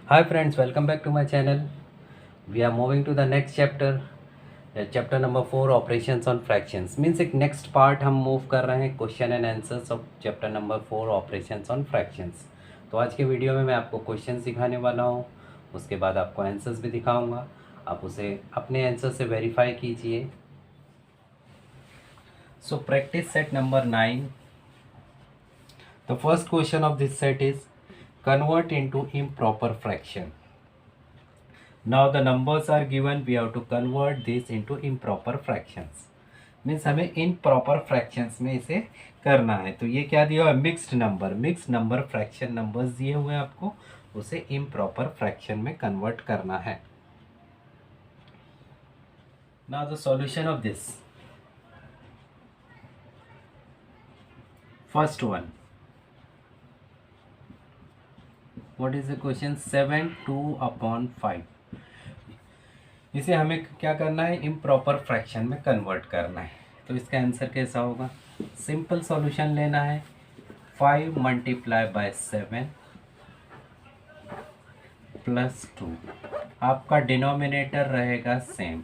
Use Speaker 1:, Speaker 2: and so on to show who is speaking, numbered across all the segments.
Speaker 1: Hi friends, welcome back to my channel. We are moving to the next chapter. Chapter number 4 operations on fractions means एक next part हम move कर रहे हैं question and answers of chapter number 4 operations on fractions. तो आज के video में मैं आपको क्वेश्चन सिखाने वाला हूँ, उसके बाद आपको आंसर्स भी दिखाऊंगा। आप उसे अपने आंसर से वेरीफाई कीजिए। So practice set number 9। The first question of this set is convert into improper fraction. Now the numbers are given, we have to convert this into improper fractions. Means हमें improper fractions में इसे करना है। तो ये क्या दिया हुआ है? मिक्स्ड नंबर फ्रैक्शन नंबर्स दिए हुए हैं आपको, उसे improper fraction में कन्वर्ट करना है। Now the solution of this. First one. What is the question? 7/2/5। इसे हमें क्या करना है? इम्प्रॉपर फ्रैक्शन में कन्वर्ट करना है। तो इसका आंसर कैसा होगा? सिंपल सॉल्यूशन लेना है। 5 × 7 + 2। आपका डिनोमिनेटर रहेगा same.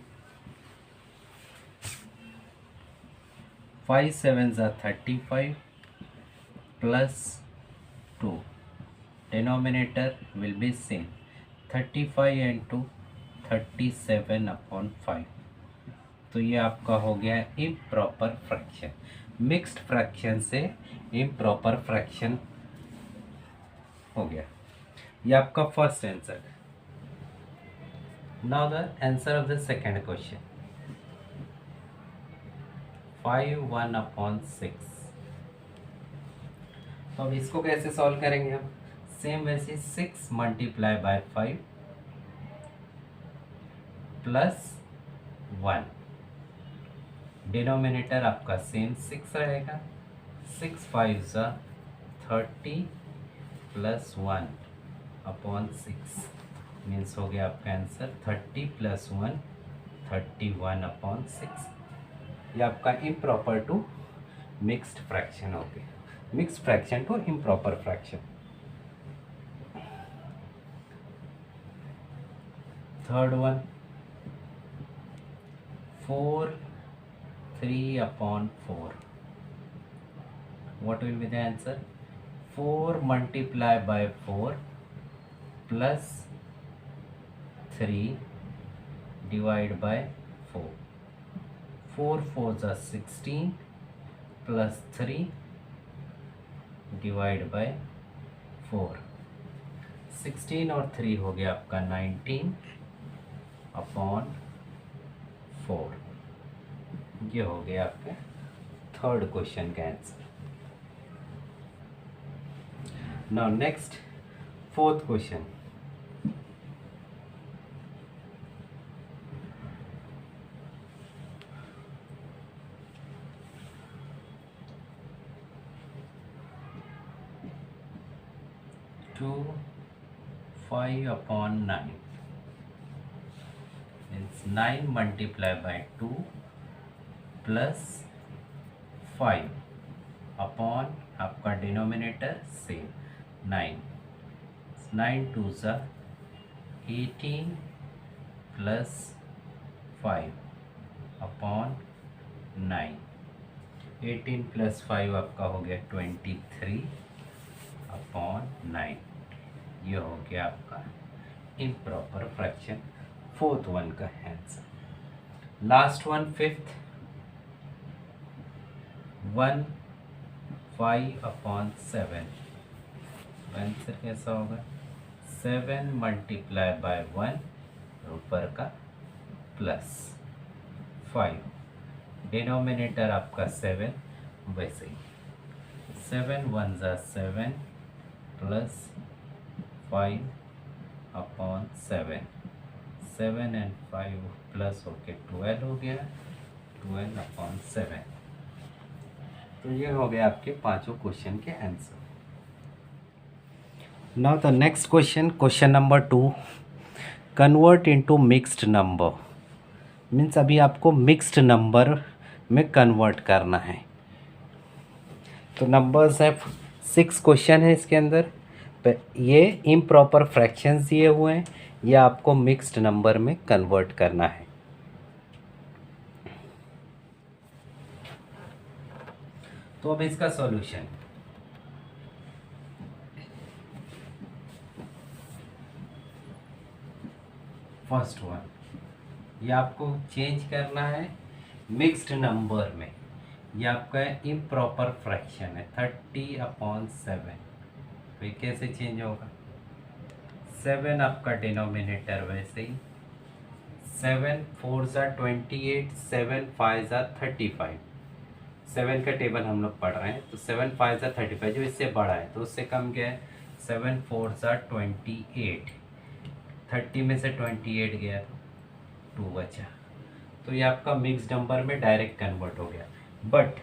Speaker 1: 5 7 = 35 + 2। denominator will be same, 35 × 37/5। तो ये आपका हो गया इम्प्रॉपर फ्रैक्शन। मिक्स्ड फ्रैक्शन से इम्प्रॉपर फ्रैक्शन हो गया। ये आपका first answer. Now the answer of the second question. 5/1/6। तो अब इसको कैसे सॉल्व करेंगे हम? सेम वैसे 6 × 5 + 1। डिनोमिनेटर आपका सेम 6 रहेगा। 6 5 = 30 + 1/6 मीन्स हो गया आपका आंसर 30 + 1 31/6। ये आपका इम्प्रॉपर टू मिक्स्ड फ्रैक्शन हो गया। Mixed fraction to improper fraction. Third one, 4/3/4। what will be the answer? 4 × 4 + 3 / 4। 4 4 = 16 + 3 / 4। 16 और 3 हो गया आपका 19/4। ये हो गया आपका थर्ड क्वेश्चन का answer. Now next fourth question. Two 5/9 means 9 × 2 + 5 upon आपका डिनोमिनेटर सेम 9। 9 2 = 18 + 5/9। 18 + 5 आपका हो गया 23/9। ये हो गया आपका इम्प्रॉपर फ्रैक्शन फोर्थ वन का answer. Last one fifth, 1/5/7। Answer कैसा होगा? 7 × 1 ऊपर का +5। डिनोमिनेटर आपका 7 वैसे ही 7 1 = 7 + 5/7। 7 और 5 प्लस होके 12 हो गया, 12/7। तो ये हो गया आपके पांचों क्वेश्चन के answer. Now the next question, question number 2। Convert into mixed number means अभी आपको मिक्स्ड नंबर में कन्वर्ट करना है। तो नंबर्स है 6 क्वेश्चन है इसके अंदर। ये इम्प्रॉपर फ्रैक्शंस दिए हुए हैं, ये आपको मिक्स्ड नंबर में कन्वर्ट करना है। तो अब इसका सॉल्यूशन, फर्स्ट वन, ये आपको चेंज करना है मिक्स्ड नंबर में। ये आपका इम्प्रॉपर फ्रैक्शन है 30/7। तो ये कैसे चेंज होगा, 7 आपका डिनोमिनेटर वैसे ही, 7 4 ज़ा 28, 7 5 ज़ा 35। 7 का टेबल हम लोग पढ़ रहे हैं, तो 7 5 ज़ा 35, जो इससे बड़ा है तो उससे कम क्या है, 7 4 ज़ा 28। 30 में से 28 गया तो 2 बचा। तो ये आपका मिक्स नंबर में डायरेक्ट कन्वर्ट हो गया। बट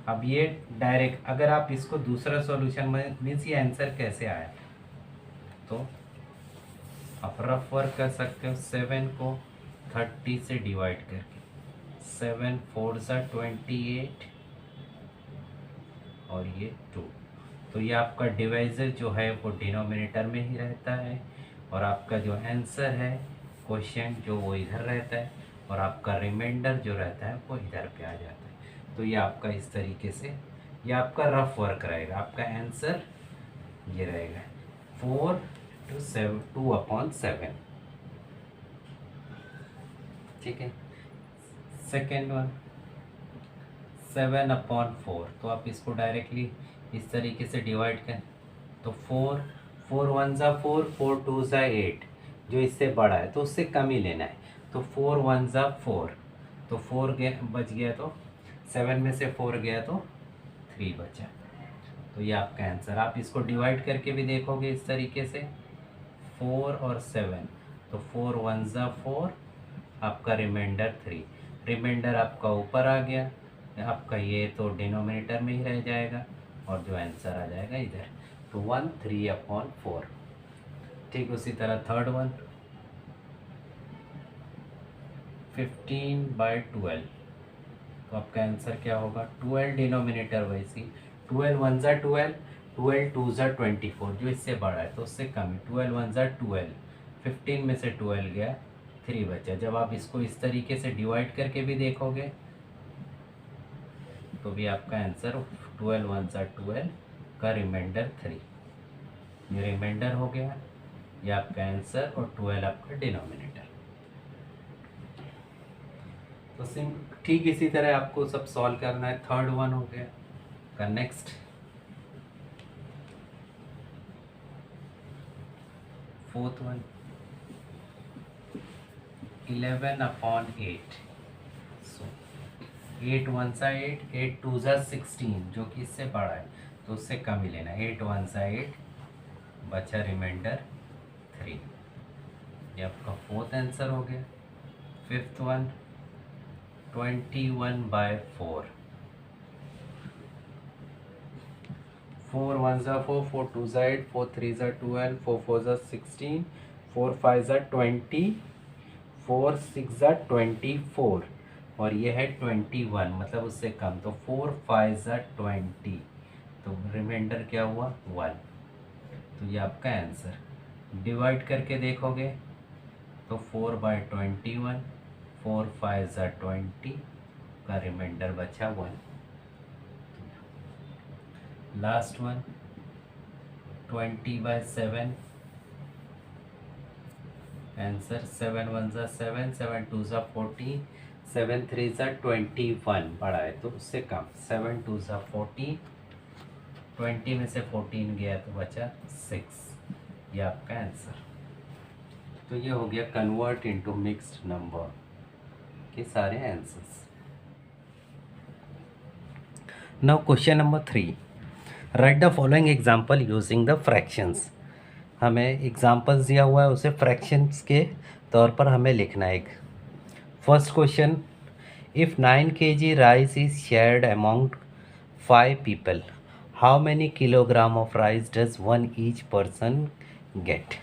Speaker 1: अब ये डायरेक्ट अगर आप इसको दूसरा सॉल्यूशन में, मीन्स ये आंसर कैसे आया, तो आप रफ वर्क कर सकते हो 7 को 30 से डिवाइड करके, 7 4 ज़ा 28 और ये 2। तो ये आपका डिवाइजर जो है वो डिनोमिनेटर में ही रहता है, और आपका जो आंसर है क्वेश्चन जो वो इधर रहता है, और आपका रिमाइंडर जो रहता है वो इधर पे आ जाता है। तो ये आपका इस तरीके से, ये आपका रफ वर्क रहेगा। आपका आंसर ये रहेगा 4 to 7 2/7। ठीक है। Second one 7/4। तो आप इसको डायरेक्टली इस तरीके से डिवाइड करें, तो 4 4 1 ज़ा 4, 4 2 ज़ा 8, जो इससे बड़ा है तो उससे कम ही लेना है। तो 4 1 ज़ा 4, तो 4 बच गया, तो 7 में से 4 गया तो 3 बचा। तो ये आपका आंसर। आप इसको डिवाइड करके भी देखोगे इस तरीके से, 4 और 7, तो 4 1 ज़ा 4, आपका रिमाइंडर 3, रिमाइंडर आपका ऊपर आ गया, आपका ये तो डिनोमिनेटर में ही रह जाएगा, और जो आंसर आ जाएगा इधर, तो 1 3/4। ठीक उसी तरह थर्ड वन 15/12। तो आपका आंसर क्या होगा, 12 डिनोमिनेटर वैसी, 12 1 ज़ा 12, 12 2 ज़ा 24, जो इससे बड़ा है तो उससे कम है, 12 1 ज़ा 12, 15 में से 12 गया, 3 बचा। जब आप इसको इस तरीके से डिवाइड करके भी देखोगे तो भी आपका आंसर 12 1 ज़ा 12 का रिमाइंडर 3, ये रिमाइंडर हो गया, ये आपका आंसर, और 12 आपका डिनोमिनेटर। तो सिम ठीक इसी तरह आपको सब सॉल्व करना है। थर्ड वन हो गया का नेक्स्ट, फोर्थ वन 11/8। सो 8 1 ज़ा 8, 8 2 ज़ा 16, जो कि इससे बड़ा है तो उससे कम ही लेना, 8 1 ज़ा 8, बचा रिमाइंडर 3। ये आपका फोर्थ आंसर हो गया। फिफ्थ वन 21/4, 4 1 ज़ा 4, 4 2 ज़ा 8, 4 3 ज़ा 12, 4 4 ज़ा 16, 4 5 ज़ा 20, 4 6 ज़ा 24, और ये है 21, मतलब उससे कम, तो 4 5 ज़ा 20, तो रिमाइंडर क्या हुआ 1। तो ये आपका आंसर। डिवाइड करके देखोगे तो 4/21, 4 5 ज़ा 20 का रिमाइंडर बचा 1। लास्ट वन 20/7, आंसर 7 1 ज़ा 7, 7 2 ज़ा 14, 7 3 ज़ा 21, बड़ा है तो उससे कम, 7 2 ज़ा 14, 20 में से 14 गया तो बचा 6, ये आपका आंसर। तो ये हो गया कन्वर्ट इनटू मिक्स्ड नंबर के सारे answers. Now question number 3, right the following example using the fractions. हमें एग्जाम्पल्स दिया हुआ है, उसे फ्रैक्शंस के तौर पर हमें लिखना है। First question, if 9 kg rice is shared among 5 people, how many kilogram of rice does one each person get.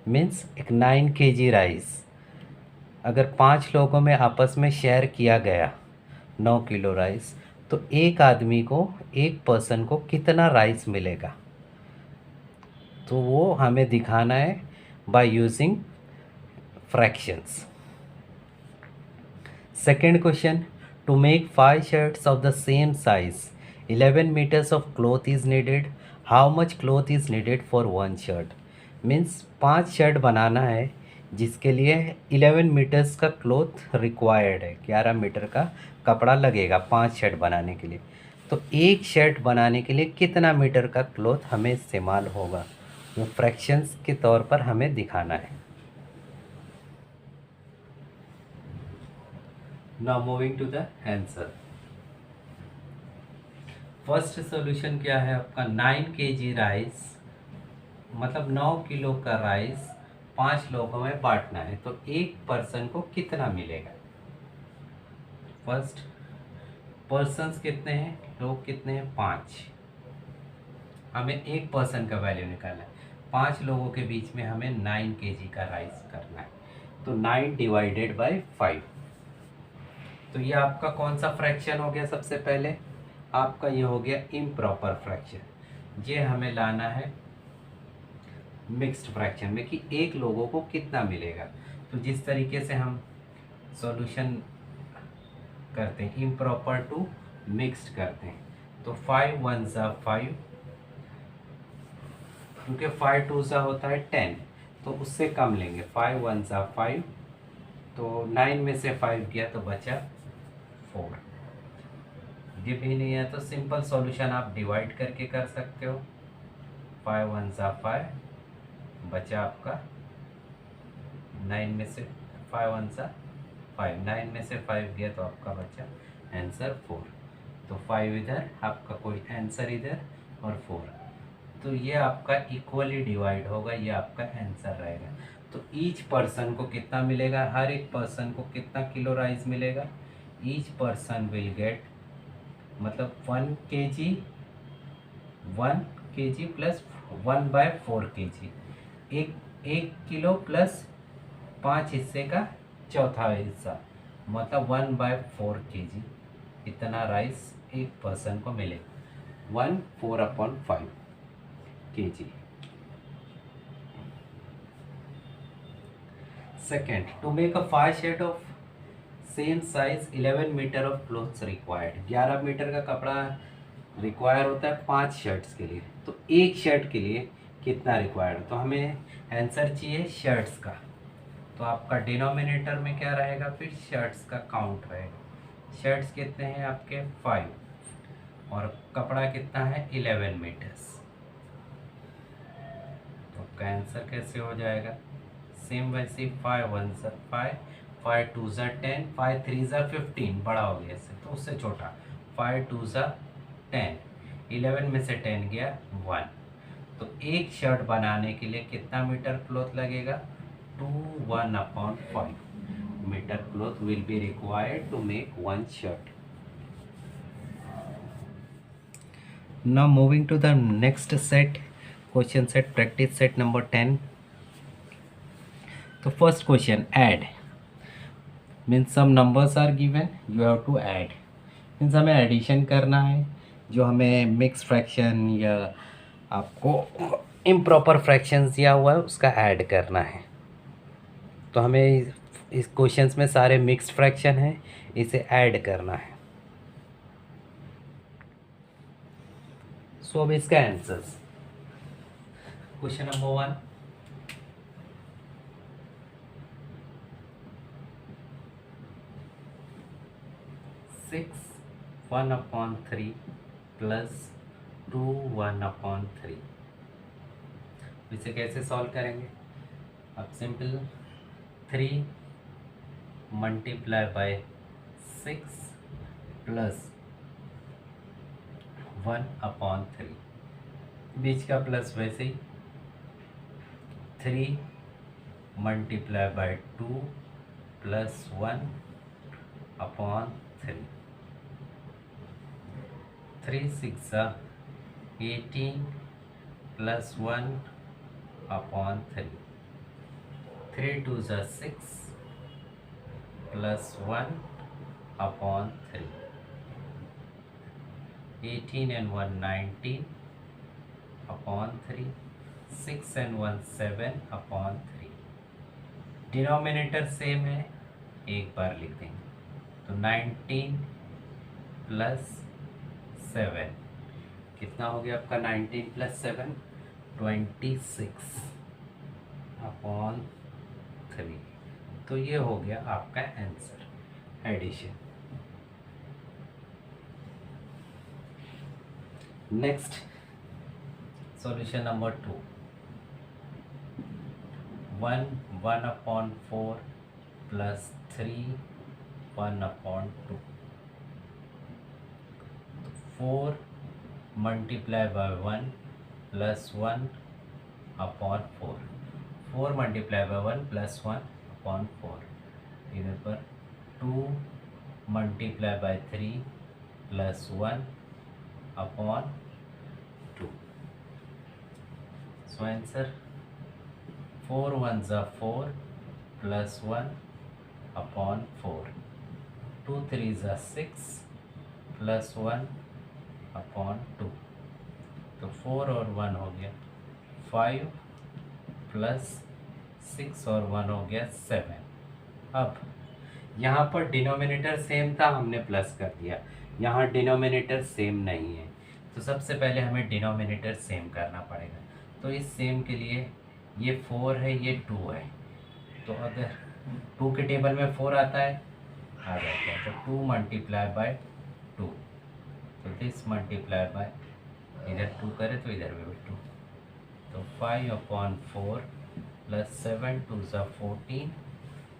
Speaker 1: Means एक 9 kg राइस अगर 5 लोगों में आपस में शेयर किया गया 9 किलो राइस, तो एक आदमी को, एक पर्सन को कितना राइस मिलेगा। तो वो हमें दिखाना है by using fractions. Second question, to make 5 shirts of the same size, 11 meters of cloth is needed. How much cloth is needed for one shirt? Means 5 shirt बनाना है जिसके लिए 11 मीटर्स का क्लॉथ रिक्वायर्ड है, 11 मीटर का कपड़ा लगेगा 5 shirt बनाने के लिए। तो एक शर्ट बनाने के लिए कितना मीटर का क्लॉथ हमें इस्तेमाल होगा, वो फ्रैक्शंस के तौर पर हमें दिखाना है। Now moving to the answer. First solution क्या है आपका, 9 kg राइस, मतलब 9 किलो का राइस 5 लोगों में बांटना है, तो एक पर्सन को कितना मिलेगा। फर्स्ट पर्सन्स कितने हैं, लोग कितने हैं, 5। हमें एक पर्सन का वैल्यू निकालना है, 5 लोगों के बीच में हमें 9 kg का राइस करना है, तो 9 डिवाइडेड बाय 5। तो ये आपका कौन सा फ्रैक्शन हो गया, सबसे पहले आपका ये हो गया इम्प्रॉपर फ्रैक्शन। ये हमें लाना है मिक्स्ड फ्रैक्शन में कि एक लोगों को कितना मिलेगा। तो जिस तरीके से हम सॉल्यूशन करते हैं, इम्प्रॉपर टू मिक्स्ड करते हैं, तो 5 1 ज़ा 5, क्योंकि 5 2 ज़ा होता है 10, तो उससे कम लेंगे। 5 1 ज़ा 5, तो 9 में से 5 गया तो बचा 4। ये भी नहीं है तो सिंपल सॉल्यूशन आप डिवाइड करके कर सकते हो। 5 1 ज़ा 5, बचा आपका 9 में से 5 1 ज़ा 5, 9 में से 5 गया तो आपका बचा आंसर 4। तो 5 इधर, आपका कोई आंसर इधर और 4, तो ये आपका इक्वली डिवाइड होगा, ये आपका आंसर रहेगा। तो ईच पर्सन को कितना मिलेगा, हर एक पर्सन को कितना किलो राइस मिलेगा, ईच पर्सन विल गेट, मतलब 1 kg प्लस 1/4 kg, एक किलो प्लस 5 हिस्से का चौथा हिस्सा, मतलब 1/4 kg, इतना राइस एक पर्सन को मिलेगा। 1 4/5 kg। Second, to make a 5 sheet of same size 11 metre of cloths required. 11 metre का कपड़ा रिक्वायर होता है 5 शर्ट्स के लिए, तो एक शर्ट के लिए कितना रिक्वायर्ड, तो हमें आंसर चाहिए शर्ट्स का। तो आपका डिनोमिनेटर में क्या रहेगा, फिर शर्ट्स का काउंट रहेगा। शर्ट्स कितने हैं आपके 5, और कपड़ा कितना है 11 मीटर्स, तो आपका आंसर कैसे हो जाएगा, सेम वैसे 5 1 ज़ा 5, 5 2 ज़ा 10, 5 3 ज़ा 15, बड़ा हो गया इससे तो उससे छोटा, 5 2 ज़ा 10, 11 में से 10 गया 1। तो एक शर्ट बनाने के लिए कितना मीटर क्लॉथ लगेगा, 2 1/5 metre cloth will be required to make 1 shirt. Now moving to the next set, question set, practice set number 10. So first question, add, means some numbers are given, you have to add, means हमें addition करना है। जो हमें mix fraction या आपको improper fractions दिया हुआ है उसका ऐड करना है। तो हमें इस क्वेश्चंस में सारे मिक्स फ्रैक्शन हैं, इसे ऐड करना है। सो अब इसका आंसर्स, क्वेश्चन नंबर 1, 6 1/3 प्लस 2 1/3, इसे कैसे सॉल्व करेंगे। अब सिंपल 3 मल्टीप्लाई बाय 6 प्लस 1/3, बीच का प्लस वैसे ही 3 multiply by 2 plus 1/3, 3 6 18 plus 1/3, 3 2 6 plus 1/3, 18 and 1 19/3, 6 and 1 7 upon 3। Denominator same है, एक बार लिख देंगे तो 19 प्लस 7 कितना हो गया आपका? 19 प्लस 7 26 अपॉन 3। तो ये हो गया आपका answer addition. Next solution number 2। 1 upon 4 plus 3 1 upon 2। 4 multiply by 1 plus 1 upon 4। 4 multiply by 1 plus 1 upon 4। इधर पर 2 multiply by 3 plus 1 upon 2। So answer 4 1 ज़ा 4 प्लस 1 अपॉन 4। 2 3 ज़ा 6 प्लस 1 अपॉन 2। तो 4 और 1 हो गया 5 प्लस 6 और 1 हो गया 7। अब यहाँ पर डिनोमिनेटर सेम था, हमने प्लस कर दिया। यहाँ डिनोमिनेटर सेम नहीं है, तो सबसे पहले हमें डिनोमिनेटर सेम करना पड़ेगा। तो इस सेम के लिए ये 4 है, ये 2 है। तो अगर 2 के टेबल में 4 आता है, आ जाता है, तो 2 मल्टीप्लाई बाय 2। तो दिस मल्टीप्लाई बाय, इधर 2 करे तो इधर भी 2। तो 5 अपॉन 4 प्लस 7 2 ज़ा 14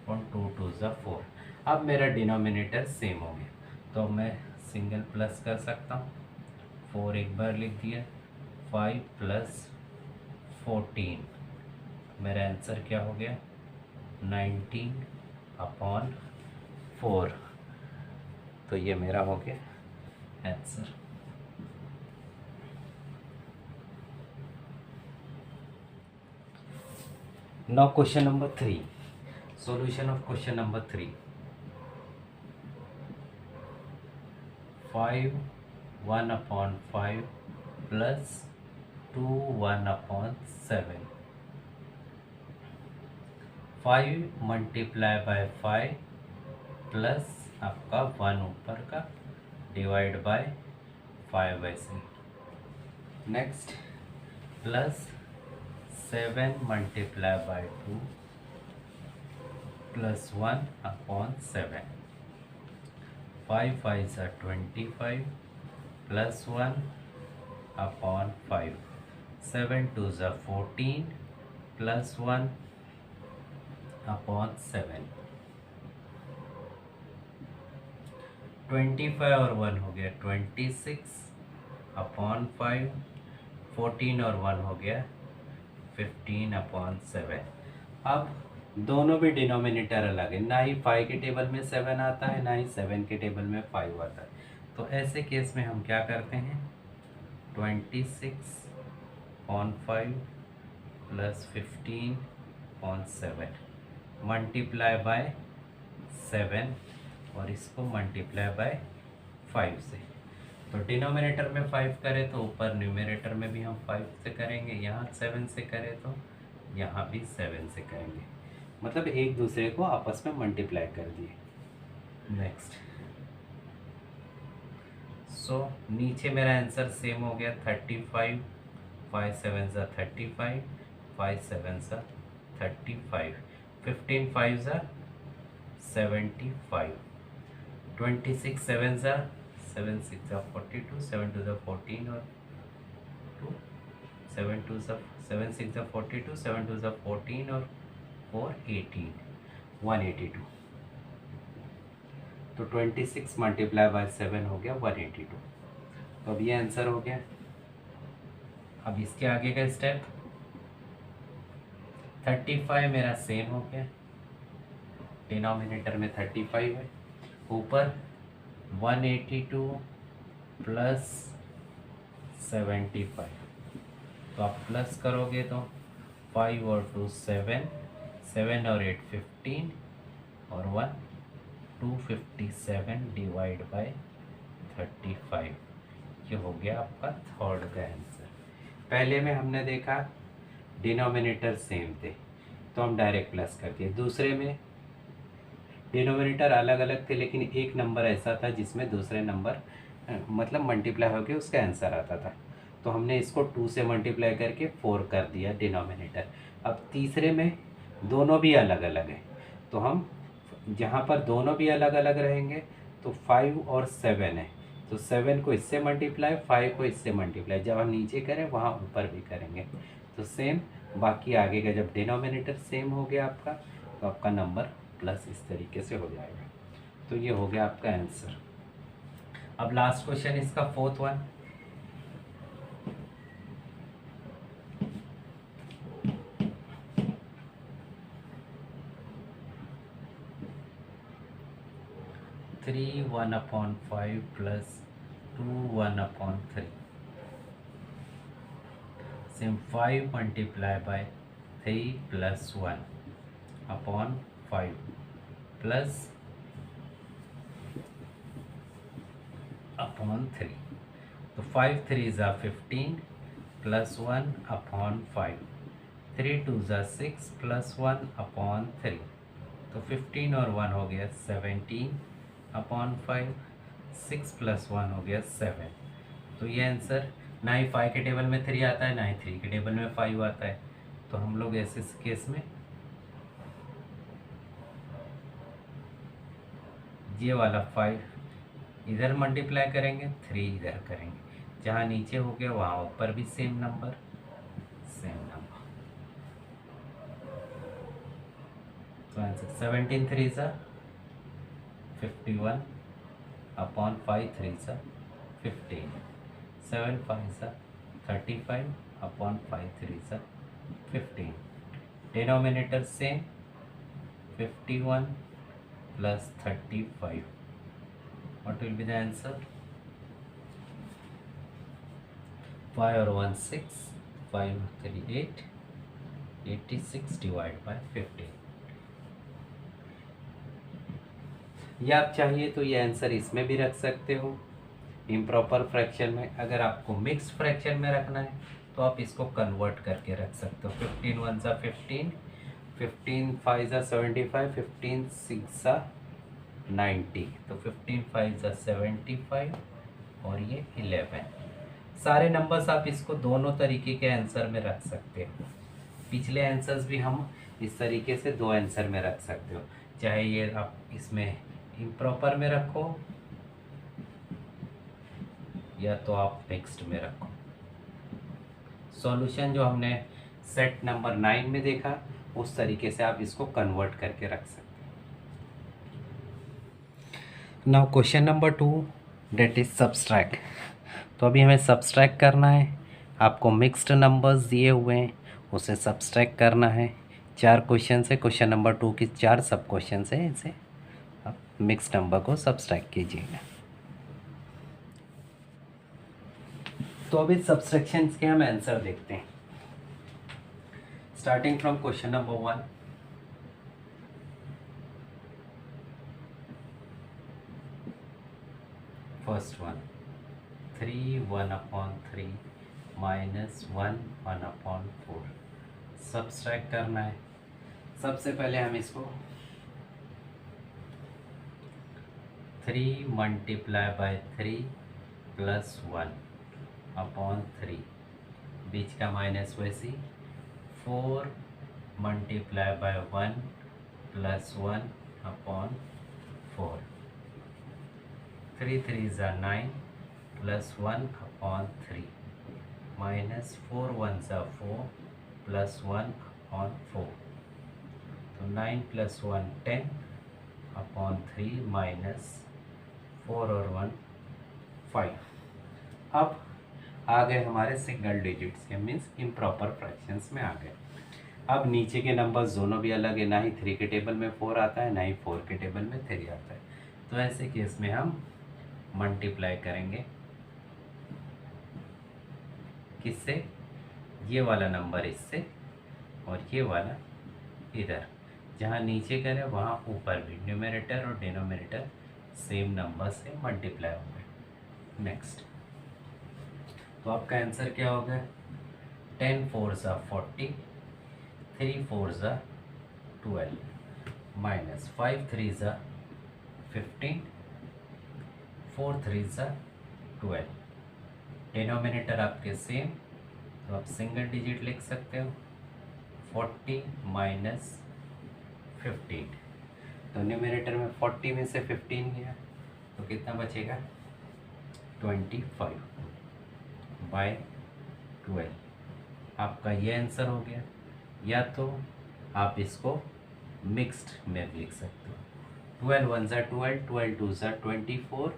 Speaker 1: और 2 2 ज़ा 4। अब मेरा डिनोमिनेटर सेम हो गया, तो मैं सिंगल प्लस कर सकता हूँ। 4 एक बार लिख दिया, 5 प्लस 14, मेरा आंसर क्या हो गया? 19 अपॉन 4। तो ये मेरा हो गया answer. Now question number 3. Solution of question number 3. 5 1 upon 5 plus 2 1 upon 7। 5 multiply by 5 plus आपका 1 ऊपर का डिवाइड बाय 5 ऐसे। Next plus 7 multiply by 2 plus 1 upon 7। 5 5 are 25 plus 1 upon 5। 7 2 are 14 plus 1 upon 7। 25 और 1 हो गया 26 अपॉन 5। 14 और 1 हो गया 15 अपॉन 7। अब दोनों भी डिनोमिनेटर अलग है, ना ही 5 के टेबल में 7 आता है, ना ही 7 के टेबल में 5 आता है। तो ऐसे केस में हम क्या करते हैं? 26 upon 5 plus 15 upon 7 multiply by 7 और इसको मल्टीप्लाई बाय 5 से। तो डिनोमिनेटर में 5 करें तो ऊपर न्यूमरेटर में भी हम 5 से करेंगे, यहाँ 7 से करें तो यहाँ भी 7 से करेंगे, मतलब एक दूसरे को आपस में मल्टीप्लाई कर दिए। नेक्स्ट सो नीचे मेरा आंसर सेम हो गया 35। 5 7 ज़ा 35, 5 7 ज़ा 35, 15 5 ज़ा 75, 26 7 ज़ा 7 6 ज़ा 42, 7 2 ज़ा 14 और 2, 7 2 ज़ा 7 6 ज़ा 42, 7 2 ज़ा 14 और 4 18, 182। तो 26 मल्टीप्लाई बाय 7 हो गया 182। तो अब ये आंसर हो गया। अब इसके आगे का स्टेप 35 मेरा सेम हो गया, डिनोमिनेटर में 35 है, ऊपर 182 प्लस 75। तो आप प्लस करोगे तो 5 और 2 7, 7 और 8 15 और 1 257 डिवाइड बाय 35। ये हो गया आपका थर्ड का आंसर। पहले में हमने देखा डिनोमिनेटर सेम थे तो हम डायरेक्ट प्लस कर दिए। दूसरे में डिनोमिनेटर अलग अलग थे लेकिन एक नंबर ऐसा था जिसमें दूसरे नंबर मतलब मल्टीप्लाई होकर उसका आंसर आता था, तो हमने इसको 2 से मल्टीप्लाई करके 4 कर दिया डिनोमिनेटर। अब तीसरे में दोनों भी अलग अलग हैं, तो हम जहाँ पर दोनों भी अलग अलग रहेंगे तो 5 और 7 है, तो 7 को इससे मल्टीप्लाई, 5 को इससे मल्टीप्लाई, जब हम नीचे करें वहाँ ऊपर भी करेंगे तो सेम। बाकी आगे का जब डिनोमिनेटर सेम हो गया आपका तो आपका नंबर प्लस इस तरीके से हो जाएगा। तो ये हो गया आपका आंसर। अब लास्ट क्वेश्चन इसका fourth one. Three 1/5 plus 2 1/3 same 5 multiply by 3 plus 1/5 plus upon 3, तो 5 3 ज़ा 15 प्लस 1/5, 3 2 ज़ा 6 प्लस 1/3, तो 15 और 1 हो गया 17/5, 6 प्लस 1 हो गया 7। तो ये आंसर ना ही 5 के टेबल में 3 आता है ना ही 3 के टेबल में 5 आता है, तो हम लोग ऐसे केस में ये वाला 5 इधर मल्टीप्लाई करेंगे, 3 इधर करेंगे, जहाँ नीचे हो गया वहाँ ऊपर भी सेम नंबर। तो आंसर 17 3 सा 51/5, 3 सा 15, 7 5 सा 35/5, 3 सा 15। Denominator same 51 plus 35। What will be the answer? 5 और 1 6, 5 3 8, 86 divided by 15। या आप चाहिए तो ये आंसर इसमें भी रख सकते हो इम्प्रॉपर फ्रैक्शन में। अगर आपको मिक्स फ्रैक्शन में रखना है तो आप इसको कन्वर्ट करके रख सकते हो। 15 1 सा 15, 15 5 सा 75, 15 6 सा 90, तो 15 5 सा 75 और ये 11। सारे नंबर्स आप इसको दोनों तरीके के आंसर में रख सकते हो। पिछले आंसर्स भी हम इस तरीके से दो आंसर में रख सकते हो, चाहे ये आप इसमें इम्प्रॉपर में रखो या तो आप मिक्स्ड में रखो। सॉल्यूशन जो हमने सेट नंबर 9 में देखा उस तरीके से आप इसको कन्वर्ट करके रख सकते हो। Now question number 2 that is subtract. तो अभी हमें सब्सट्रैक्ट करना है। आपको मिक्स्ड नंबर्स दिए हुए हैं, उसे सब्सट्रैक्ट करना है। 4 क्वेश्चन है, क्वेश्चन नंबर 2 की 4 सब क्वेश्चन है, इसे आप मिक्स्ड नंबर को सब्सट्रैक्ट कीजिएगा। तो अभी सब्सट्रैक्शंस के हम आंसर देखते हैं, starting from question number 1। First one 3 1/3 minus 1 1/4 subtract करना है। सबसे पहले हम इसको 3 मल्टीप्लाई बाय 3 प्लस 1/3, बीच का माइनस वैसी 4 मल्टीप्लाई बाय 1 प्लस 1/4, 3 3 ज़ा 9 प्लस 1/3 माइनस 4 1 ज़ा 4 प्लस 1/4, तो 9 प्लस 1 10/3 माइनस 4 और 1 5। अब आ गए हमारे सिंगल डिजिट्स के, मीन्स इम्प्रॉपर फ्रैक्शंस में आ गए। अब नीचे के नंबर्स दोनों भी अलग है, ना ही 3 के टेबल में 4 आता है ना ही 4 के टेबल में 3 आता है, तो ऐसे केस में हम मल्टीप्लाई करेंगे किससे, ये वाला नंबर इससे और ये वाला इधर, जहाँ नीचे करें वहाँ ऊपर भी न्यूमरेटर और डिनोमिनेटर सेम नंबर से मल्टीप्लाई होंगे। नेक्स्ट, तो आपका आंसर क्या होगा, 10 4 सा 40 3 4 ज़ा 12 माइनस 5 3 ज़ा 15 4 3 ज़ा 12। डिनोमिनेटर आपके सेम, तो आप सिंगल डिजिट लिख सकते हो 40 माइनस 15। तो न्यूमिनेटर में 40 में से 15 गया तो कितना बचेगा 25 बाय 12। आपका ये आंसर हो गया। या तो आप इसको मिक्स्ड में लिख सकते हो 12 1 ज़ा 12, 12 2 ज़ा 24,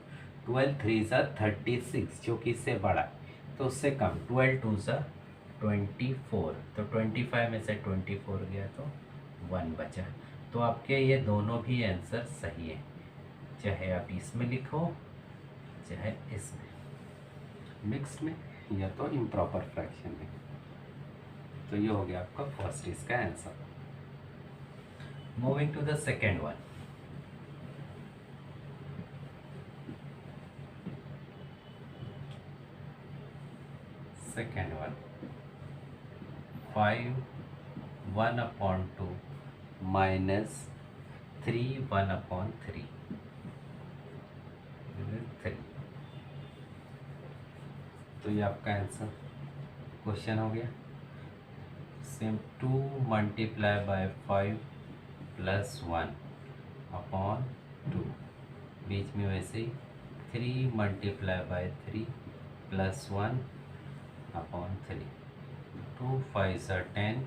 Speaker 1: 12 3 ज़ा 36 जो कि इससे बड़ा है, तो उससे कम 12 2 ज़ा 24, तो 25 में से 24 गया तो 1 बचा। तो आपके ये दोनों भी आंसर सही है, चाहे आप इसमें लिखो चाहे इसमें, मिक्स्ड में या तो इम्प्रॉपर फ्रैक्शन में। तो ये हो गया आपका फर्स्ट इसका answer. Moving to the second one. Second one 5 1/2 minus 3 1/3 3। तो ये आपका आंसर क्वेश्चन हो गया। सेम 2 मल्टीप्लाई बाय 5 प्लस 1/2, बीच में वैसे ही 3 मल्टीप्लाई बाय 3 प्लस 1/3, 2 5 ज़ा 10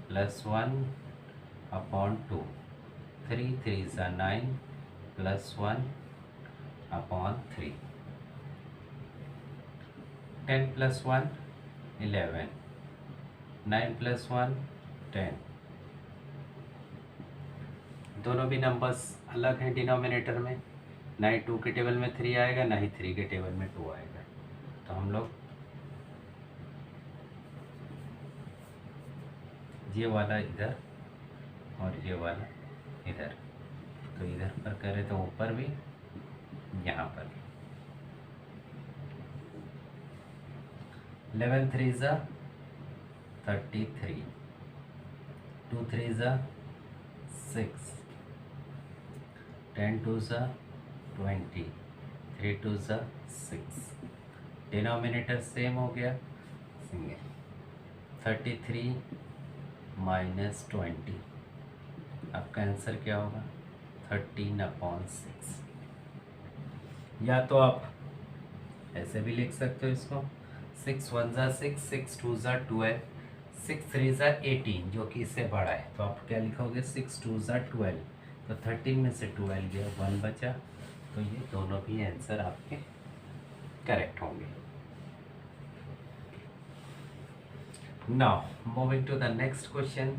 Speaker 1: प्लस 1/2, 3 3 ज़ा 9 प्लस 1/3, 10 प्लस 1 11, 9 प्लस 1 10। दोनों भी नंबर्स अलग हैं डिनोमिनेटर में, ना ही 2 के टेबल में 3 आएगा ना ही 3 के टेबल में 2 आएगा। तो हम लोग ये वाला इधर और ये वाला इधर, तो इधर पर करें तो ऊपर भी यहाँ पर भी। 11 3 ज़ा 33, 2 3 ज़ा 6, 10 2 ज़ा 20, 3 2 ज़ा 6। डिनोमिनेटर सेम हो गया, सिंगल। 33 माइनस 20, आपका आंसर क्या होगा 13/6। या तो आप ऐसे भी लिख सकते हो इसको 6 1 ज़ा 6, 6 2 ज़ा 12, 6 3 ज़ा 18 जो कि इससे बड़ा है, तो आप क्या लिखोगे 6 2 ज़ा 12, तो 13 में से 12 गया 1 बचा। तो ये दोनों भी आंसर आपके करेक्ट होंगे। Now moving to the next question.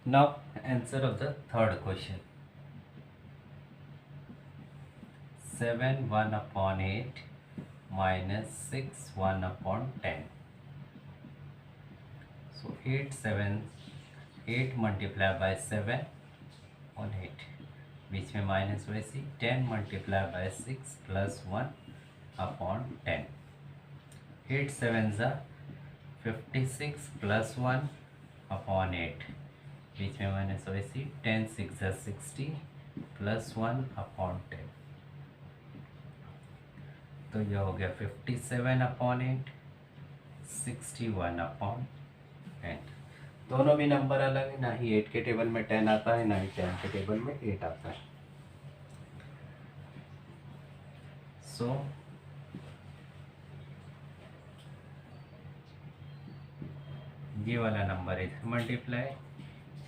Speaker 1: Now answer of the third question. 7 1/8 minus 6 1/10. So 8 multiplied by 7 on 8, बीच में माइनस वैसी 10 multiplied by 6 plus 1/10. 8 7 ज़ा 56 plus 1/8, बीच में माइनस वैसी 10 6 ज़ा 60 plus 1/10। तो यह हो गया 57/8, 61/10। दोनों भी नंबर अलग है, ना ही 8 के टेबल में 10 आता है ना ही 10 के टेबल में 8 आता है। सो ये वाला नंबर इधर मल्टीप्लाई,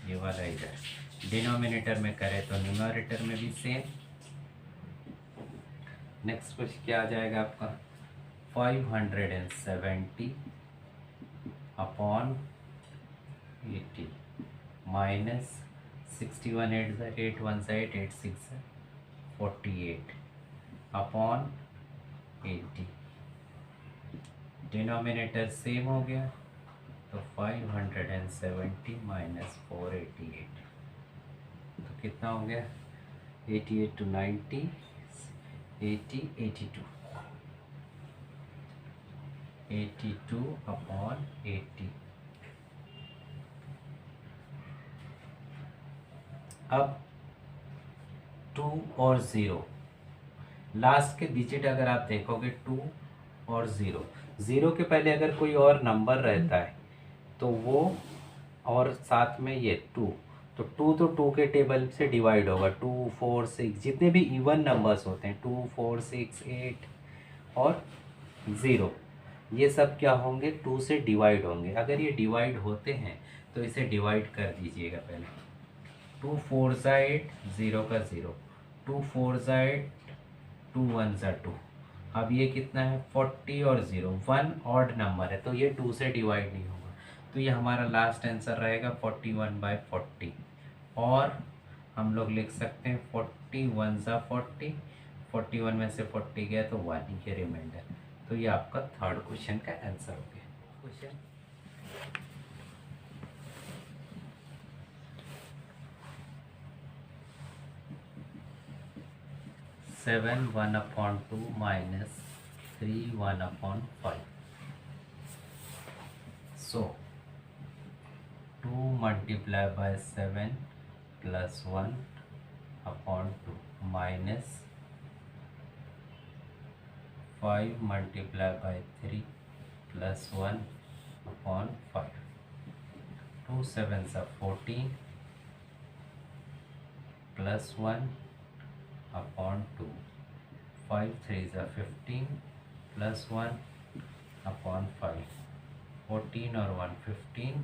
Speaker 1: ये वाला इधर। डिनोमिनेटर में करें तो न्यूमरेटर में भी सेम। नेक्स्ट क्वेश्चन क्या आ जाएगा आपका 570/80 माइनस 61 8 ज़ा 8 1 ज़ा 8 8 6 ज़ा 48/80। डिनोमिनेटर सेम हो गया, तो 570 माइनस 488, तो कितना हो गया 88 to 90 80 82। 82/80। अब 2 और 0, लास्ट के डिजिट अगर आप देखोगे 2 और 0, 0 के पहले अगर कोई और नंबर रहता है तो वो, और साथ में ये 2, तो 2 तो 2 के टेबल से डिवाइड होगा। 2 4 6 जितने भी इवन नंबर्स होते हैं 2 4 6 8 और 0, ये सब क्या होंगे 2 से डिवाइड होंगे। अगर ये डिवाइड होते हैं तो इसे डिवाइड कर दीजिएगा पहले। 2 4 ज़ा 8, 0 का 0, 2 4 ज़ा 8, 2 1 ज़ा 2। अब ये कितना है 40 और 0, 1 ऑड नंबर है तो ये 2 से डिवाइड नहीं होगा, तो ये हमारा लास्ट आंसर रहेगा 41/40। और हम लोग लिख सकते हैं 41 ज़ा 40, 41 में से 40 गया तो 1 ही है रिमाइंडर। तो ये आपका थर्ड क्वेश्चन का आंसर हो गया। Question 7 1/2 minus 3 1/5. So 2 multiplied by 7 plus 1/2 minus 5 multiplied by 3 plus 1/5. 2 7s are 14 plus 1/2. 5 3s are 15 plus 1/5. 14 और 1 15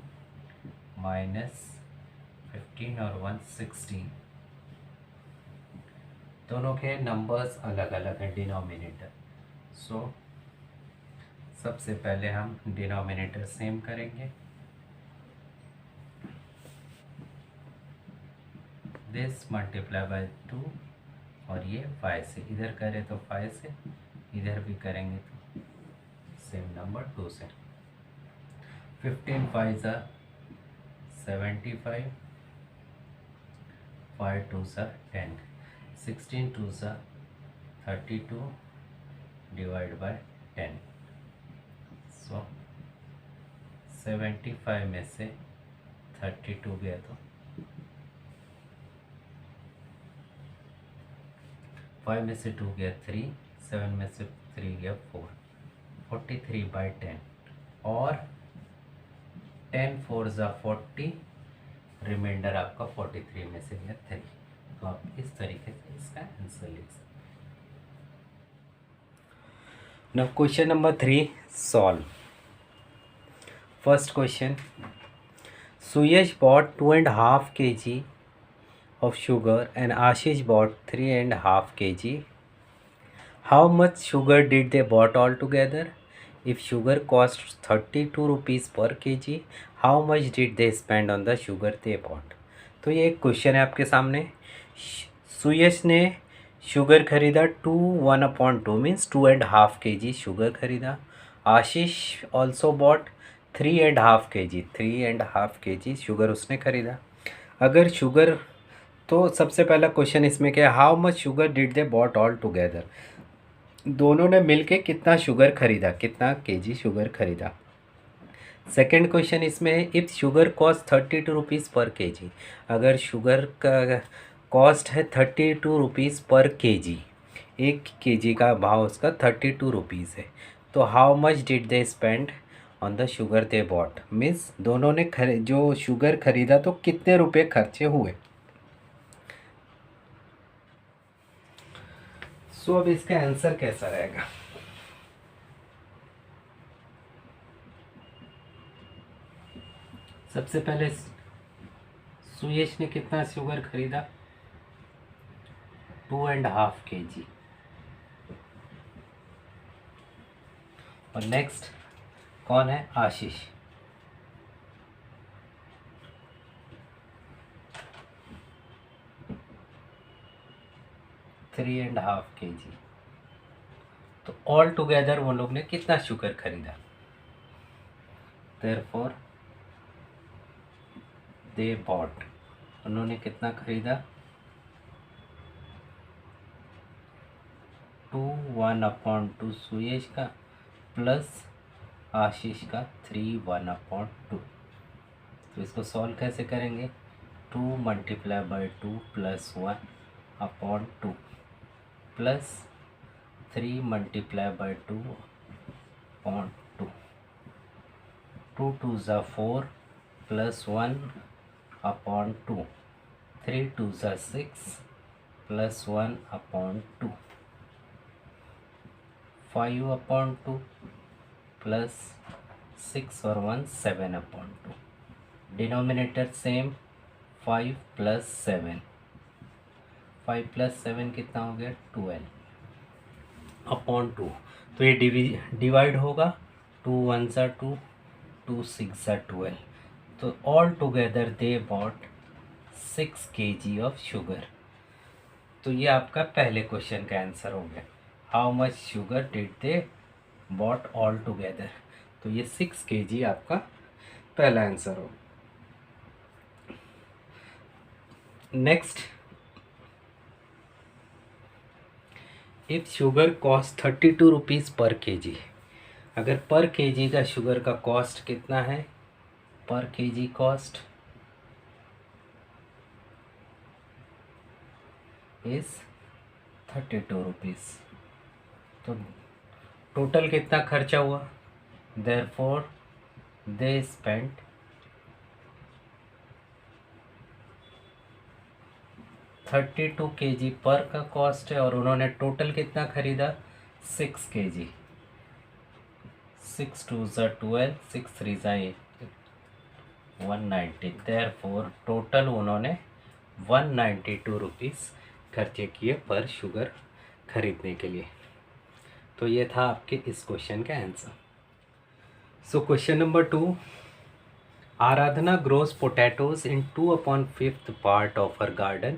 Speaker 1: minus 15 और 1 16। दोनों के नंबर्स अलग अलग हैं डिनोमिनेटर। सो सबसे पहले हम डिनोमिनेटर सेम करेंगे। दिस मल्टीप्लाई बाय 2 और ये 5 से, इधर करें तो 5 से, इधर भी करेंगे तो सेम नंबर 2 से। 15 5 ज़ा 75, 5 2 ज़ा 10, 16 2 ज़ा 32 डिवाइड बाय 10। सो 75 में से 32 गया तो 5 में से 2 गया 3, 7 में से 3 गया 4, 43/10। और 10 4 ज़ा 40, रिमाइंडर आपका 43 में से गया 3। तो आप इस तरीके से इसका आंसर लिख सकते हैं। Now question number 3 solve. First question, Suyash bought 2.5 kg of sugar and Ashish bought 3.5 kg. How much sugar did they bought all together? If sugar cost 32 rupees per kg, how much did they spend on the sugar they bought? तो ये एक question है आपके सामने। सुयश ने sugar खरीदा 1/2 means 2.5 kg sugar खरीदा। Ashish also bought 3.5 kg, 3.5 kg sugar उसने खरीदा। अगर शुगर, तो सबसे पहला क्वेश्चन इसमें क्या है, how much sugar did they bought all together, दोनों ने मिलके कितना शुगर खरीदा, कितना केजी शुगर खरीदा। सेकेंड क्वेश्चन इसमें है, इफ़ शुगर कॉस्ट 32 रुपीज़ पर केजी, अगर शुगर का कॉस्ट है 32 रुपीज़ पर केजी, 1 केजी का भाव उसका 32 रुपीज़ है, तो how much did they spend on the sugar they bought, means दोनों ने जो शुगर खरीदा तो कितने रुपए खर्चे हुए। सो अब इसका आंसर कैसा रहेगा। सबसे पहले सुयश ने कितना शुगर खरीदा 2.5 kg, और नेक्स्ट कौन है, आशीष। थ्री एंड हाफ kg, तो ऑल टुगेदर वो लोग ने कितना शुगर खरीदा। देयरफॉर दे बॉट, उन्होंने कितना खरीदा 2 1/2 सुयश का प्लस आशीष का 3 1/2। तो इसको सॉल्व कैसे करेंगे? 2 × 2 + 1/2 plus 3 × 2/2। 2 2s are 4 plus 1/2। 3 2s are 6 plus 1/2। 5/2 plus 6 और 1 7/2। Denominator same, 5 + 7। 5 + 7 कितना हो गया? 12/2। तो ये डिवाइड होगा। 2 1s are 2, 2 6 are 12। तो all together they bought 6 kg of sugar. तो ये आपका पहले क्वेश्चन का आंसर हो गया। How much sugar did they bought all together. तो ये 6 kg आपका पहला आंसर हो। Next, if sugar cost 32 rupees पर केजी। अगर पर केजी का शुगर का कॉस्ट कितना है? पर केजी कॉस्ट इज 32 रुपीज़। तो टोटल कितना खर्चा हुआ? देयरफॉर दे स्पेंट 32 kg पर का कॉस्ट है, और उन्होंने टोटल कितना खरीदा? 6 kg। 6 2s are 12, 6 3s are 8, 190। Therefore total उन्होंने 192 रुपीज़ खर्चे किए पर शुगर खरीदने के लिए। तो ये था आपके इस क्वेश्चन का answer. So question number 2, Aradhana grows potatoes in 2/5 part of her garden,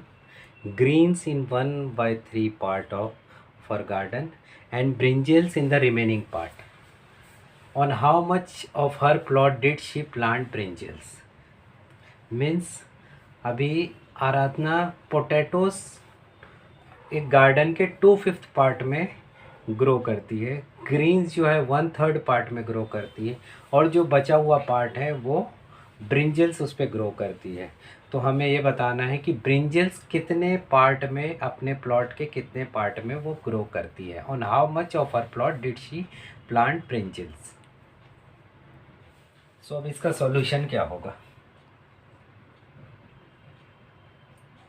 Speaker 1: greens in 1/3 part of her garden, and brinjals in the remaining part. On how much of her plot did she plant brinjals? Means अभी आराधना potatoes एक garden के 2/5 part में grow करती है, Green's जो है 1/3 part में grow करती है, और जो बचा हुआ पार्ट है वो ब्रिंजल्स उस पर ग्रो करती है। तो हमें ये बताना है कि ब्रिंजल्स कितने पार्ट में, अपने प्लॉट के कितने पार्ट में वो ग्रो करती है। On how much of her plot did she plant brinjals. So अब इसका सॉल्यूशन क्या होगा?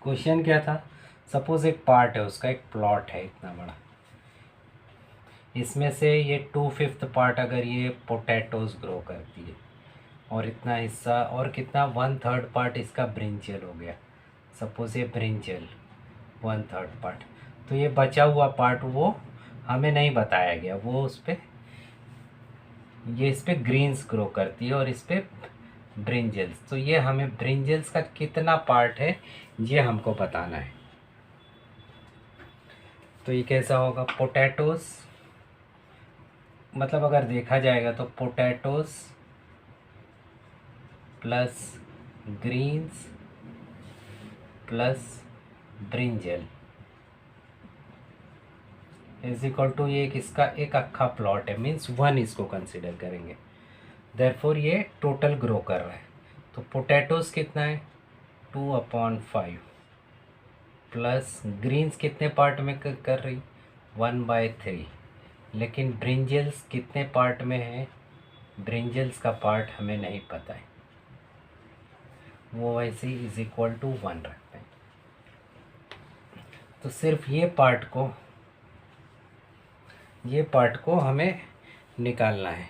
Speaker 1: क्वेश्चन क्या था? सपोज एक पार्ट है, उसका एक प्लॉट है इतना बड़ा, इसमें से ये 2/5 पार्ट अगर ये पोटैटोज ग्रो करती है, और इतना हिस्सा, और कितना 1/3 पार्ट इसका ब्रिंजल हो गया। सपोज ये ब्रिंजल 1/3 पार्ट, तो ये बचा हुआ पार्ट वो हमें नहीं बताया गया, वो उस पर, ये इस पर ग्रीन्स ग्रो करती है और इस पर ब्रिंजल्स। तो ये हमें ब्रिंजल्स का कितना पार्ट है ये हमको बताना है। तो ये कैसा होगा? पोटैटोस, मतलब अगर देखा जाएगा तो potatoes plus greens plus brinjal is equal to, ये किसका एक अक्खा प्लॉट है, मीन्स 1 इसको कंसिडर करेंगे। देयरफॉर ये टोटल ग्रो कर रहा है। तो पोटैटोस कितना है? 2/5 प्लस ग्रीन्स कितने पार्ट में कर रही? 1/3। लेकिन ब्रिंजल्स कितने पार्ट में है? ब्रिंजल्स का पार्ट हमें नहीं पता है, वो वैसे ही इज इक्वल टू 1 रखते हैं। तो सिर्फ ये पार्ट को हमें निकालना है।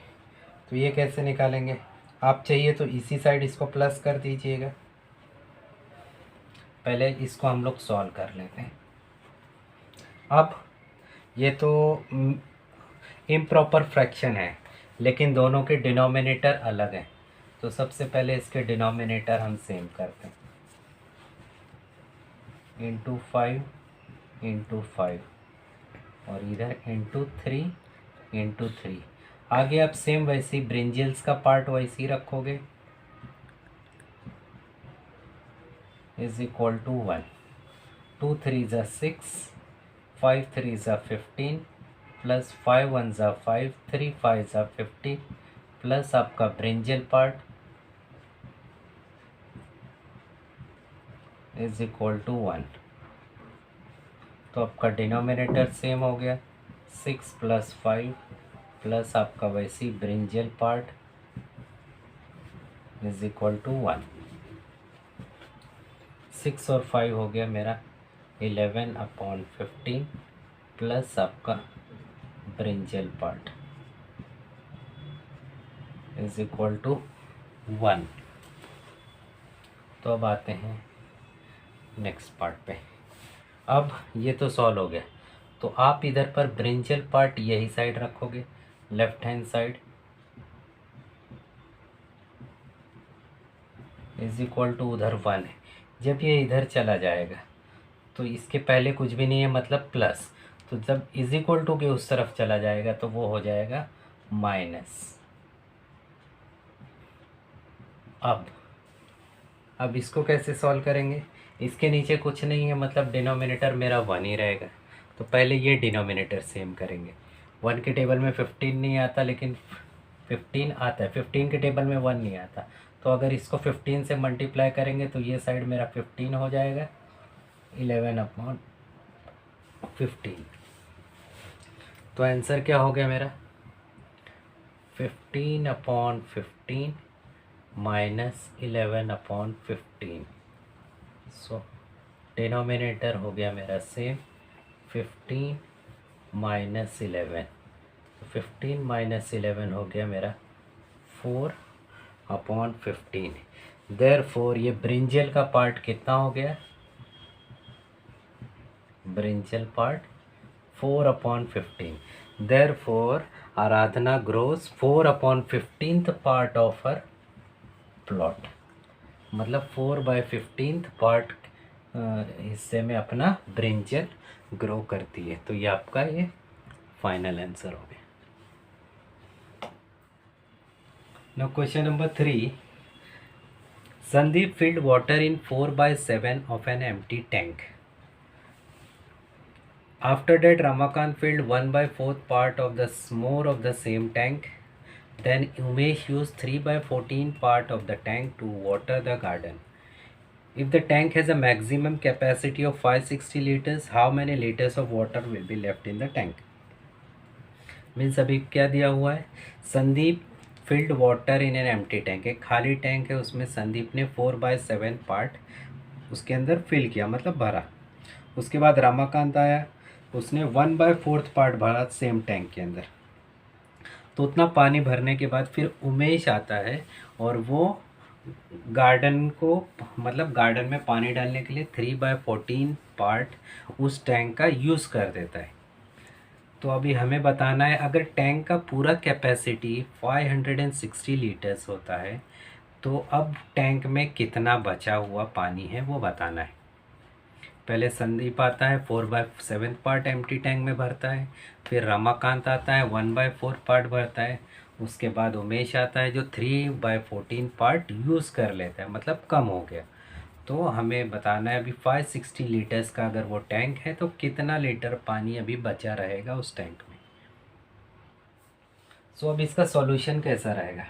Speaker 1: तो ये कैसे निकालेंगे? आप चाहिए तो इसी साइड इसको प्लस कर दीजिएगा। पहले इसको हम लोग सॉल्व कर लेते हैं। अब ये तो इम्प्रॉपर फ्रैक्शन है, लेकिन दोनों के डिनोमिनेटर अलग हैं। तो सबसे पहले इसके डिनोमिनेटर हम सेम करते हैं, इंटू 5 इंटू 5, और इधर इंटू 3 इंटू 3। आगे आप सेम वैसे ही ब्रिंजल्स का पार्ट वैसे ही रखोगे, is equal to 1। 2 3s are 6, 5 3s are 15, plus 5 1s are 5, 3 5s are 15, plus आपका brinjal part is equal to 1। तो आपका डिनोमिनेटर सेम हो गया, 6 प्लस 5 प्लस आपका वैसी brinjal part is equal to 1। 6 और 5 हो गया मेरा 11/15 प्लस आपका brinjal part is equal to 1। तो अब आते हैं नेक्स्ट पार्ट पे। अब ये तो सॉल्व हो गया, तो आप इधर पर ब्रिंजल पार्ट यही साइड रखोगे, left hand side is equal to उधर 1 है। जब ये इधर चला जाएगा तो इसके पहले कुछ भी नहीं है, मतलब प्लस, तो जब इज इक्वल टू के उस तरफ चला जाएगा तो वो हो जाएगा माइनस। अब इसको कैसे सॉल्व करेंगे? इसके नीचे कुछ नहीं है, मतलब डिनोमिनेटर मेरा 1 ही रहेगा। तो पहले ये डिनोमिनेटर सेम करेंगे। 1 के टेबल में 15 नहीं आता, लेकिन 15 आता है। 15 के टेबल में 1 नहीं आता, तो अगर इसको 15 से मल्टीप्लाई करेंगे तो ये साइड मेरा 15 हो जाएगा, 11/15। तो आंसर क्या हो गया मेरा? 15/15 माइनस 11/15। सो डिनोमिनेटर हो गया मेरा सेम, 15 माइनस 11। 15 माइनस 11 हो गया मेरा 4/15। देयरफॉर ये ब्रिंजल का पार्ट कितना हो गया? Brinjal part 4/15। Therefore Aradhana grows 4/15 part of her plot, मतलब 4/15 पार्ट हिस्से में अपना ब्रिंजल ग्रो करती है। तो ये आपका ये फाइनल आंसर हो गया। Now question number 3, Sandeep filled water in 4/7 of an empty tank. After that, Ramakant filled 1/4 part of the more of the same tank. Then Umesh used 3/14 part of the tank to water the garden. If the tank has a maximum capacity of 560 liters, how many liters of water will be left in the tank? Means अभी क्या दिया हुआ है? Sandeep field water in an empty tank, एक खाली tank है, उसमें संदीप ने 4/7 पार्ट उसके अंदर फिल किया, मतलब भरा। उसके बाद रमाकांत आया, उसने 1/4 पार्ट भरा सेम टैंक के अंदर। तो उतना पानी भरने के बाद फिर उमेश आता है और वो गार्डन को, मतलब गार्डन में पानी डालने के लिए 3/14 पार्ट उस टैंक का यूज़ कर देता है। तो अभी हमें बताना है, अगर टैंक का पूरा कैपेसिटी 560 लीटर्स होता है तो अब टैंक में कितना बचा हुआ पानी है वो बताना है। पहले संदीप आता है, 4/7 पार्ट एम्प्टी टैंक में भरता है। फिर रमाकांत आता है, 1/4 पार्ट भरता है। उसके बाद उमेश आता है जो 3/14 पार्ट यूज़ कर लेता है, मतलब कम हो गया। तो हमें बताना है अभी 560 लीटर्स का अगर वो टैंक है तो कितना लीटर पानी अभी बचा रहेगा उस टैंक में। सो अब इसका सॉल्यूशन कैसा रहेगा?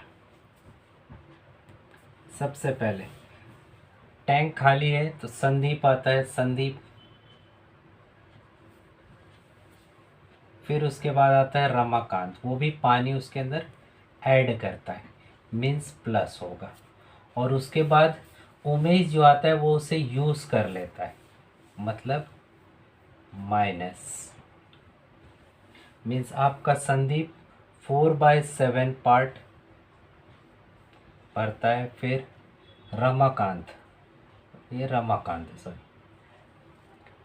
Speaker 1: सबसे पहले टैंक खाली है तो संदीप आता है, संदीप, फिर उसके बाद आता है रमाकांत, वो भी पानी उसके अंदर ऐड करता है, मीन्स प्लस होगा। और उसके बाद उमेश जो आता है वो उसे यूज़ कर लेता है, मतलब माइनस। मीन्स आपका संदीप 4/7 पार्ट भरता है। फिर रमाकांत, ये रमाकांत है, सॉरी,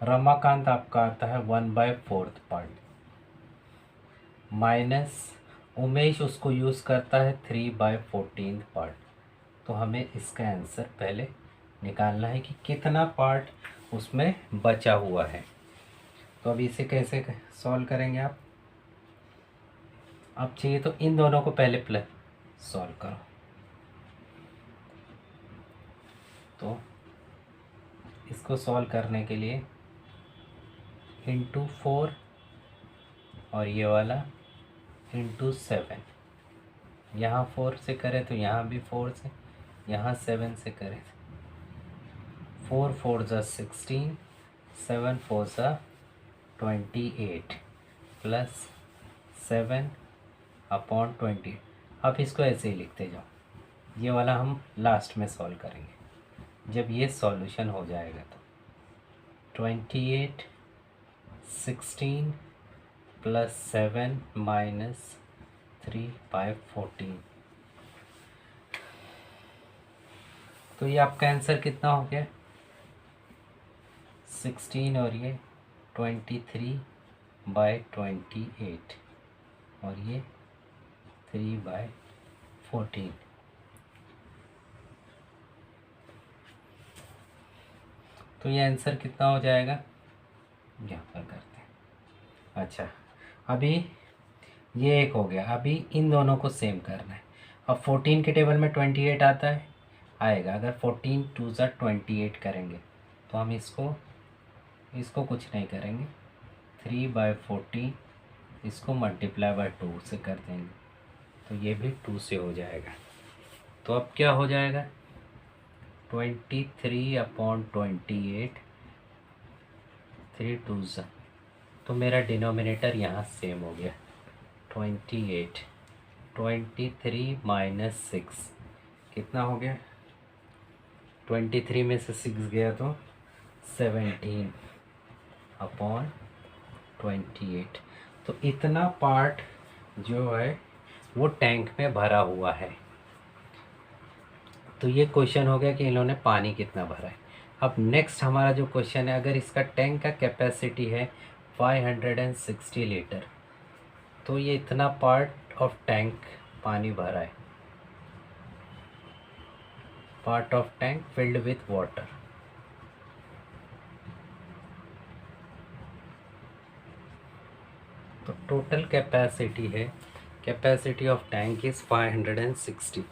Speaker 1: रमाकांत आपका आता है 1/4 पार्ट, माइनस उमेश उसको यूज़ करता है 3/14 पार्ट। तो हमें इसका आंसर पहले निकालना है कि कितना पार्ट उसमें बचा हुआ है। तो अब इसे कैसे सॉल्व करेंगे आप चाहिए तो इन दोनों को पहले प्लस सॉल्व करो। तो इसको सॉल्व करने के लिए × 4 और ये वाला × 7, यहाँ 4 से करें तो यहाँ भी 4 से, यहाँ 7 से करें 4 4 ज़ा 16, 7 4 ज़ा 28 प्लस 7 अपॉन 20। अब इसको ऐसे ही लिखते जाओ, ये वाला हम लास्ट में सॉल्व करेंगे जब ये सॉल्यूशन हो जाएगा। तो 28 16 प्लस 7 माइनस 3 बाय 14, तो ये आपका आंसर कितना हो गया 16 और ये 23 बाय 28 और ये 3 बाय 14। तो ये आंसर कितना हो जाएगा, यहाँ पर करते हैं। अच्छा, अभी ये एक हो गया, अभी इन दोनों को सेम करना है। अब 14 के टेबल में 28 आता है, आएगा। अगर 14 2 ज़ा 28 करेंगे तो हम इसको कुछ नहीं करेंगे, 3 बाय 14 इसको मल्टीप्लाई बाय 2 से कर देंगे तो ये भी 2 से हो जाएगा। तो अब क्या हो जाएगा 23 अपॉन 28, 3 2 ज़ा, तो मेरा डिनोमिनेटर यहाँ सेम हो गया 28, 23 माइनस 6 कितना हो गया, 23 में से 6 गया तो 17 अपॉन 28। तो इतना पार्ट जो है वो टैंक में भरा हुआ है। तो ये क्वेश्चन हो गया कि इन्होंने पानी कितना भरा है। अब नेक्स्ट हमारा जो क्वेश्चन है, अगर इसका टैंक का कैपेसिटी है 560 लीटर, तो ये इतना पार्ट ऑफ टैंक पानी भरा है, part of tank filled with water. तो टोटल कैपेसिटी है, capacity of tank is 560।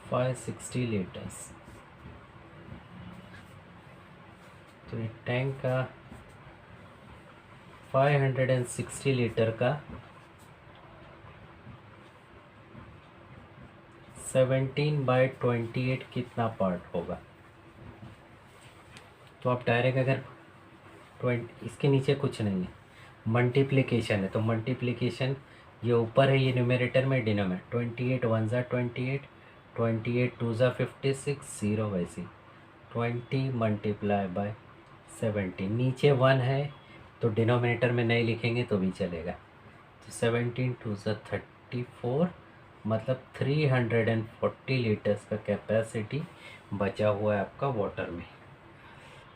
Speaker 1: 560 litres. तो ये टैंक का 560 लीटर का 17 बाई 28 कितना पार्ट होगा। तो आप डायरेक्ट अगर 20 इसके नीचे कुछ नहीं है, मल्टीप्लिकेशन है, तो मल्टीप्लिकेशन ये ऊपर है, ये न्यूमरेटर में, डिनोमिनेटर 28 1 ज़ा 28, 28 2 ज़ा 56, 0 वैसे 20 मल्टीप्लाई बाय 17, नीचे 1 है तो डिनोमिनेटर में नहीं लिखेंगे तो भी चलेगा। तो 17 2 ज़ा 34, मतलब 340 लीटर्स का कैपेसिटी बचा हुआ है आपका वाटर में,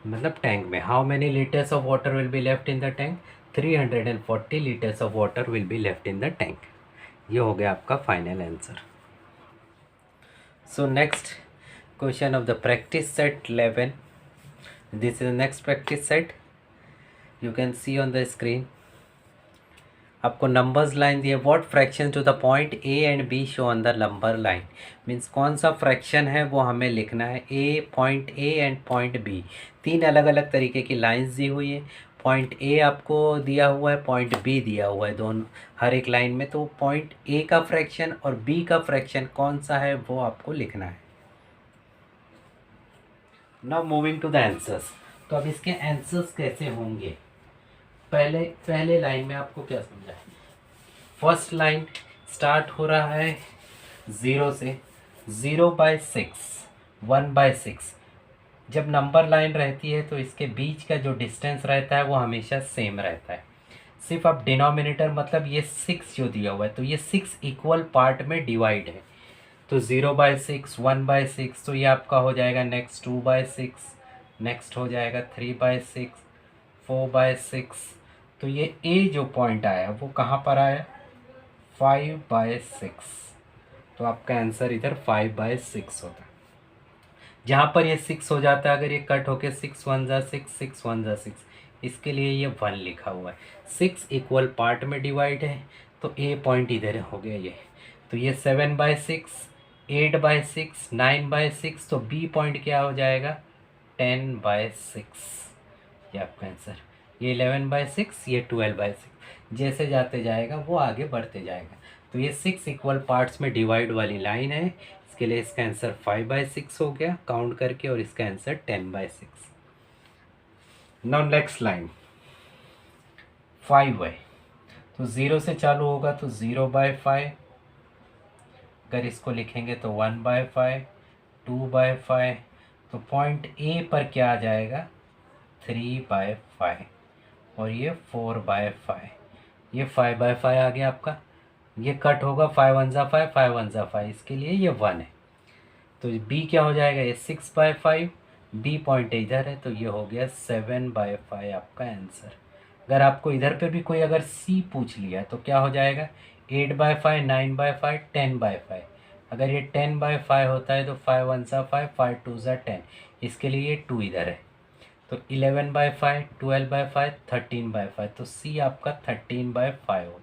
Speaker 1: मतलब टैंक में। How many litres of water will be left in the tank, 340 litres of water will be left in the tank. ये हो गया आपका final answer. So next question of the practice set 11, this is next practice set, you can see on the screen. आपको numbers line दिए, what fraction to the point A and B show on the number line, means कौन सा fraction है वो हमें लिखना है। Point A and point B, तीन अलग अलग तरीके की लाइंस दी हुई है। पॉइंट ए आपको दिया हुआ है, पॉइंट बी दिया हुआ है, दोनों हर एक लाइन में। तो पॉइंट ए का फ्रैक्शन और बी का फ्रैक्शन कौन सा है वो आपको लिखना है। Now moving to the answers. तो अब इसके आंसर्स कैसे होंगे, पहले लाइन में आपको क्या समझा है। फर्स्ट लाइन स्टार्ट हो रहा है 0 से, 0/6, 1/6। जब नंबर लाइन रहती है तो इसके बीच का जो डिस्टेंस रहता है वो हमेशा सेम रहता है। सिर्फ अब डिनोमिनेटर, मतलब ये 6 जो दिया हुआ है, तो ये 6 इक्वल पार्ट में डिवाइड है। तो 0/6, 1/6, तो ये आपका हो जाएगा नेक्स्ट 2/6, नेक्स्ट हो जाएगा 3/6, 4/6। तो ये ए जो पॉइंट आया वो कहाँ पर आया, 5/6। तो आपका आंसर इधर 5/6 होता है। जहाँ पर ये 6 हो जाता है, अगर ये कट होके 6 1 ज़ा 6, 6 1 ज़ा 6, इसके लिए ये 1 लिखा हुआ है। 6 इक्वल पार्ट में डिवाइड है, तो ए पॉइंट इधर हो गया ये। तो ये 7/6, 8/6, 9/6, तो बी पॉइंट क्या हो जाएगा 10/6, ये आपका आंसर। ये 11/6, ये 12/6, जैसे जाते जाएगा वो आगे बढ़ते जाएगा। तो ये 6 इक्वल पार्ट्स में डिवाइड वाली लाइन है, इसके लिए इसका आंसर 5/6 हो गया काउंट करके, और इसका आंसर 10/6। नाउ नेक्स्ट लाइन 5 है, तो 0 से चालू होगा तो 0/5, अगर इसको लिखेंगे तो 1/5, 2/5, तो पॉइंट ए पर क्या आ जाएगा 3/5, और ये 4/5, ये 5/5 आ गया आपका। ये कट होगा 5 1 जा 5, 5 1 जा 5, इसके लिए ये 1 है। तो बी क्या हो जाएगा, ये 6/5, बी पॉइंट इधर है, तो ये हो गया 7/5 आपका आंसर। अगर आपको इधर पे भी कोई अगर सी पूछ लिया तो क्या हो जाएगा 8/5, 9/5, 10/5। अगर ये 10/5 होता है तो 5 1 जा 5, 5 2 जा 10, इसके लिए ये 2 इधर है। तो 11/5, 12/5, 13/5, तो सी आपका 13/5 हो।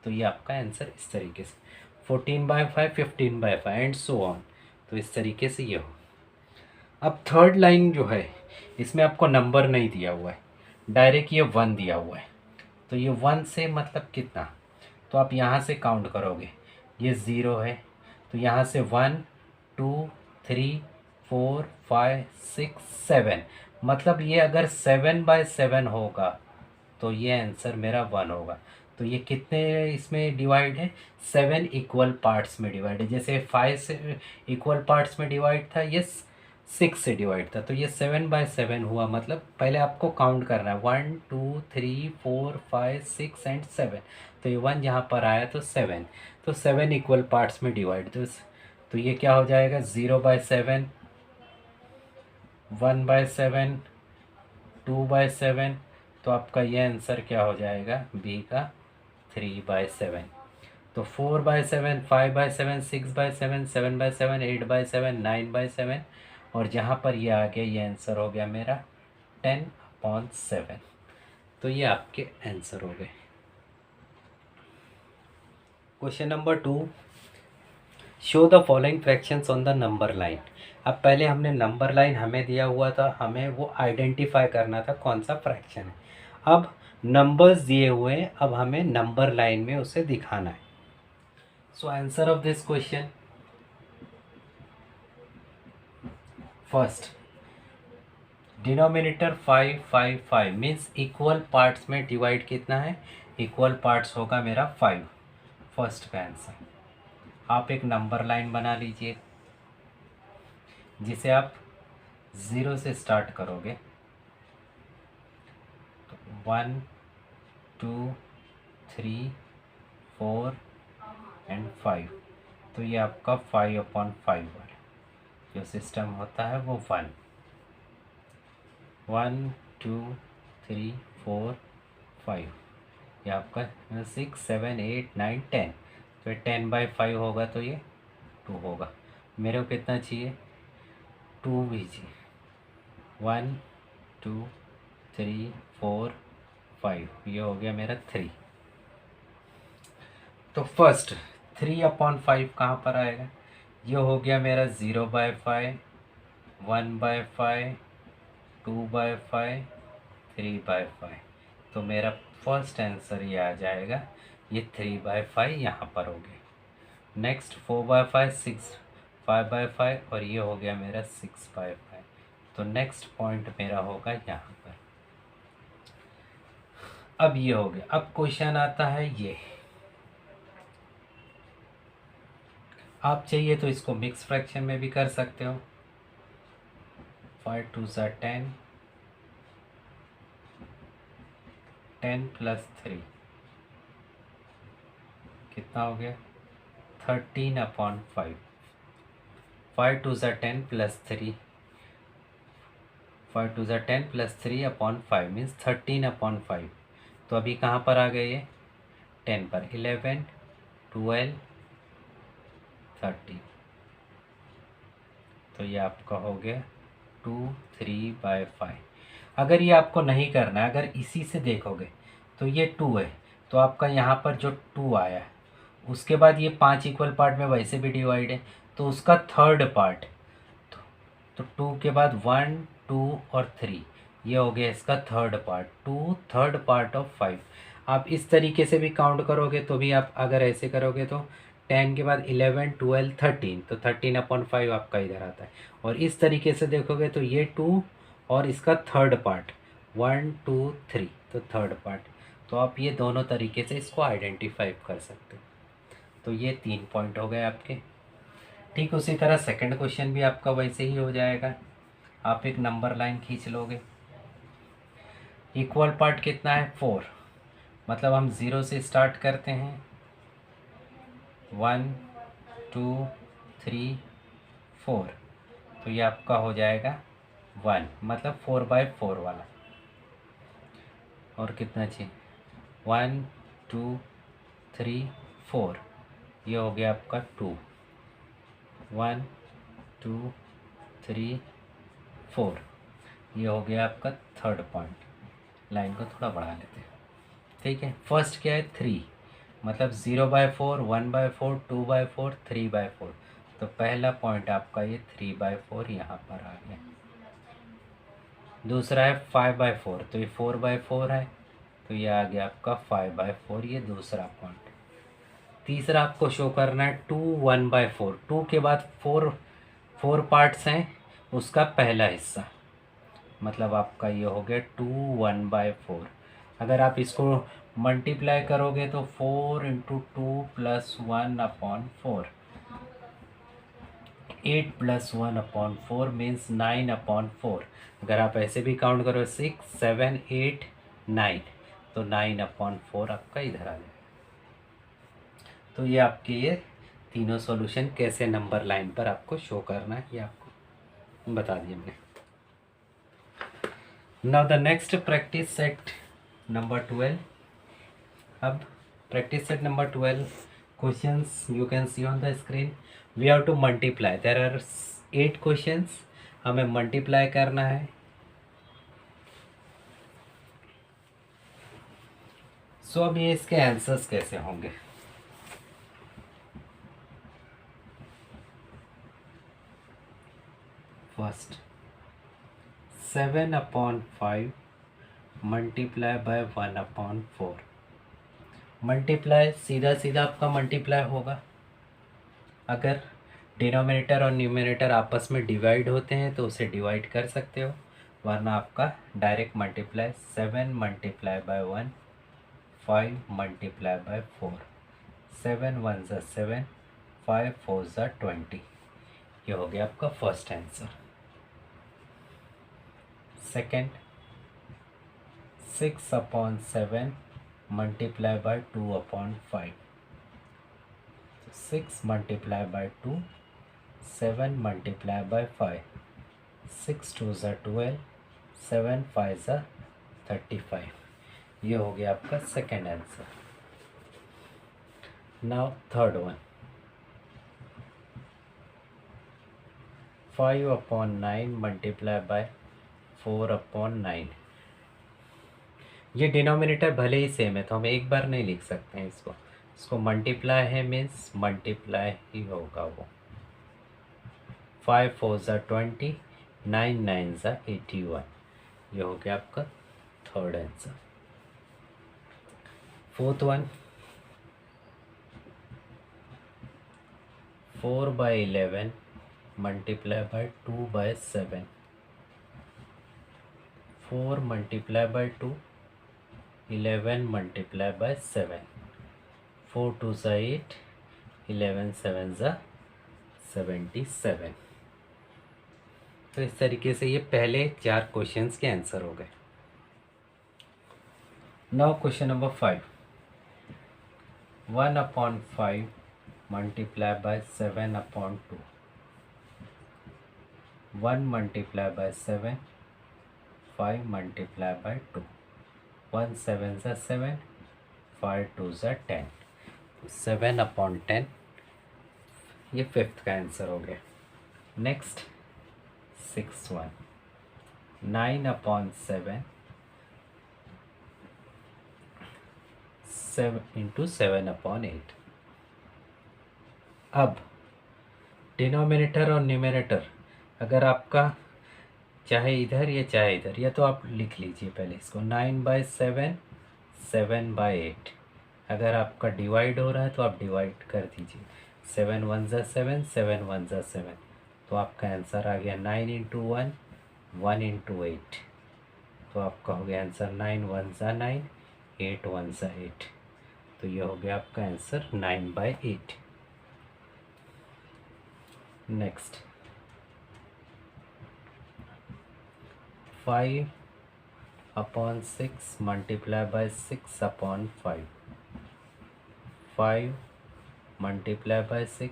Speaker 1: तो ये आपका आंसर इस तरीके से 14/5, 15/5 एंड सो ऑन। तो इस तरीके से ये हो। अब थर्ड लाइन जो है इसमें आपको नंबर नहीं दिया हुआ है, डायरेक्ट ये 1 दिया हुआ है। तो ये 1 से मतलब कितना, तो आप यहाँ से काउंट करोगे, ये 0 है, तो यहाँ से 1 2 3 4 5 6 7, मतलब ये अगर 7/7 होगा तो ये आंसर मेरा 1 होगा। तो ये कितने इसमें डिवाइड है, 7 इक्वल पार्ट्स में डिवाइड है। जैसे 5 से इक्वल पार्ट्स में डिवाइड था, ये 6 से डिवाइड था, तो ये 7/7 हुआ। मतलब पहले आपको काउंट करना है 1 2 3 4 5 6 एंड 7, तो ये 1 यहाँ पर आया तो 7, तो 7 इक्वल पार्ट्स में डिवाइड। तो ये क्या हो जाएगा 0/7, 1/7, 2/7, तो आपका ये आंसर क्या हो जाएगा बी का 3/7। तो 4/7, 5/7, 6/7, 7/7, 8/7, 9/7, और जहाँ पर ये आ गया ये आंसर हो गया मेरा 10/7। तो ये आपके आंसर हो गए। Question number 2, show the following fractions on the number line. अब पहले हमने नंबर लाइन हमें दिया हुआ था, हमें वो आइडेंटिफाई करना था कौन सा फ्रैक्शन है। अब नंबर्स दिए हुए हैं, अब हमें नंबर लाइन में उसे दिखाना है। So answer of this question, first denominator 5 5 5 means equal parts में डिवाइड कितना है, इक्वल पार्ट्स होगा मेरा 5, फर्स्ट का आंसर। आप एक नंबर लाइन बना लीजिए जिसे आप 0 से स्टार्ट करोगे, तो 1 2 3 4 एंड 5, तो ये आपका 5/5 वाला जो सिस्टम होता है वो 1 1 2 3 4 5, ये आपका 6 7 8 9 10, तो 10/5 होगा, तो ये 2 होगा। मेरे को कितना चाहिए 2 भी चाहिए, 1 2 3 4 5, ये हो गया मेरा 3। तो फर्स्ट 3/5 कहाँ पर आएगा, ये हो गया मेरा 0/5, 1/5, 2/5, 3/5, तो मेरा फर्स्ट आंसर ये आ जाएगा, ये 3/5 यहाँ पर हो गया। नेक्स्ट 4/5, 6 5/5, और ये हो गया मेरा 6/5, तो नेक्स्ट पॉइंट मेरा होगा यहाँ पर। अब ये हो गया। अब क्वेश्चन आता है ये, आप चाहिए तो इसको मिक्स फ्रैक्शन में भी कर सकते हो। 5 2 ज़ा 10, 10 + 3 कितना हो गया 13/5, 5 2 ज़ा 10 + 3, 5 2 ज़ा 10 + 3/5 मीन्स 13/5। तो अभी कहाँ पर आ गए ये 10 पर, 11 12 13, तो ये आपका हो गया 2 3/5। अगर ये आपको नहीं करना है, अगर इसी से देखोगे तो ये 2 है, तो आपका यहाँ पर जो 2 आया है उसके बाद ये 5 इक्वल पार्ट में वैसे भी डिवाइड है, तो उसका थर्ड पार्ट, तो 2 के बाद 1 2 और 3, ये हो गया इसका third part, 2 third part of 5। आप इस तरीके से भी काउंट करोगे तो भी, आप अगर ऐसे करोगे तो 10 के बाद 11 12 13, तो 13/5 आपका इधर आता है। और इस तरीके से देखोगे तो ये 2 और इसका थर्ड पार्ट 1 2 3, तो थर्ड पार्ट। तो आप ये दोनों तरीके से इसको आइडेंटिफाई कर सकते हो। तो ये 3 पॉइंट हो गए आपके। ठीक उसी तरह सेकंड क्वेश्चन भी आपका वैसे ही हो जाएगा। आप एक नंबर लाइन खींच लोगे। इक्वल पार्ट कितना है 4, मतलब हम 0 से स्टार्ट करते हैं, 1 2 3 4, तो ये आपका हो जाएगा 1, मतलब 4/4 वाला। और कितना चाहिए, 1 2 3 4, ये हो गया आपका 2, 1 2 3 4, ये हो गया आपका थर्ड पॉइंट। लाइन को थोड़ा बढ़ा लेते हैं। ठीक है, फर्स्ट क्या है 3, मतलब 0/4 1/4 2/4 3/4, तो पहला पॉइंट आपका ये 3/4 यहाँ पर आ गया। दूसरा है 5/4, तो ये 4/4 है, तो ये आ गया आपका 5/4, ये दूसरा पॉइंट। तीसरा आपको शो करना है 2 1/4, 2 के बाद 4 पार्ट्स हैं, उसका पहला हिस्सा, मतलब आपका ये हो गया 2 1/4। अगर आप इसको मल्टीप्लाई करोगे तो 4 × 2 + 1/4, 8 + 1/4 मीन्स 9/4। अगर आप ऐसे भी काउंट करो 6 7 8 9, तो 9/4 आपका इधर आ जाएगा। तो ये आपके ये तीनों सॉल्यूशन कैसे नंबर लाइन पर आपको शो करना है, ये आपको बता दिया मैंने। Now the next practice set number 12। अब practice set number 12 questions you can see on the screen. We have to multiply, there are 8 questions, हमें मल्टीप्लाई करना है। सो अब ये इसके आंसर्स कैसे होंगे। First 7/5 multiply by 1/4। मल्टीप्लाई सीधा सीधा आपका मल्टीप्लाई होगा। अगर डिनोमिनेटर और न्यूमिनेटर आपस में डिवाइड होते हैं तो उसे डिवाइड कर सकते हो, वरना आपका direct multiply 7 multiply by 1 5 multiply by 4, 7 1 ज़ा 7 5 4 ज़ा 20, ये हो गया आपका first answer. Second 6/7 multiply by 2/5, 6 multiply by 2 7 multiply by 5, 6 2 ज़ा 12 7 5 ज़ा 35, ये हो गया आपका second answer. Now third one 5/9 multiply by 4/9। ये डिनोमिनेटर भले ही सेम है तो हम एक बार नहीं लिख सकते हैं इसको मल्टीप्लाई है मीन्स मल्टीप्लाई ही होगा वो। 5 4 ज़ा 20, 9 9 ज़ा 81, ये हो गया आपका third answer. Fourth one 4/11 multiply by 2/7, 4 multiply bye 2 11 multiply by 7, 4 2 ज़ा 8, 11 7 ज़ा 77। तो इस तरीके से ये पहले 4 क्वेश्चंस के आंसर हो गए। Now question number 5, 1/5 multiply by 7/2, 1 multiply by 7, 5 multiply by 2, 1 7 ज़ा 7, 5 2 ज़ा 10, 7/10, ये फिफ्थ का आंसर हो गया। नेक्स्ट 6 1 9/7 7 × 7/8। अब डिनोमिनेटर और न्यूमिनेटर अगर आपका चाहे इधर या चाहे इधर, या तो आप लिख लीजिए पहले इसको 9/7, 7/8। अगर आपका डिवाइड हो रहा है तो आप डिवाइड कर दीजिए, 7 1 ज़ा 7, 7 1 ज़ा 7, तो आपका आंसर आ गया 9 इंटू 1, 1 इंटू 8, तो आपका हो गया आंसर 9 1 ज़ा 9, 8 1 ज़ा 8, तो ये हो गया आपका answer 9/8। Next 5/6 multiply by 6/5, 5 multiply by 6,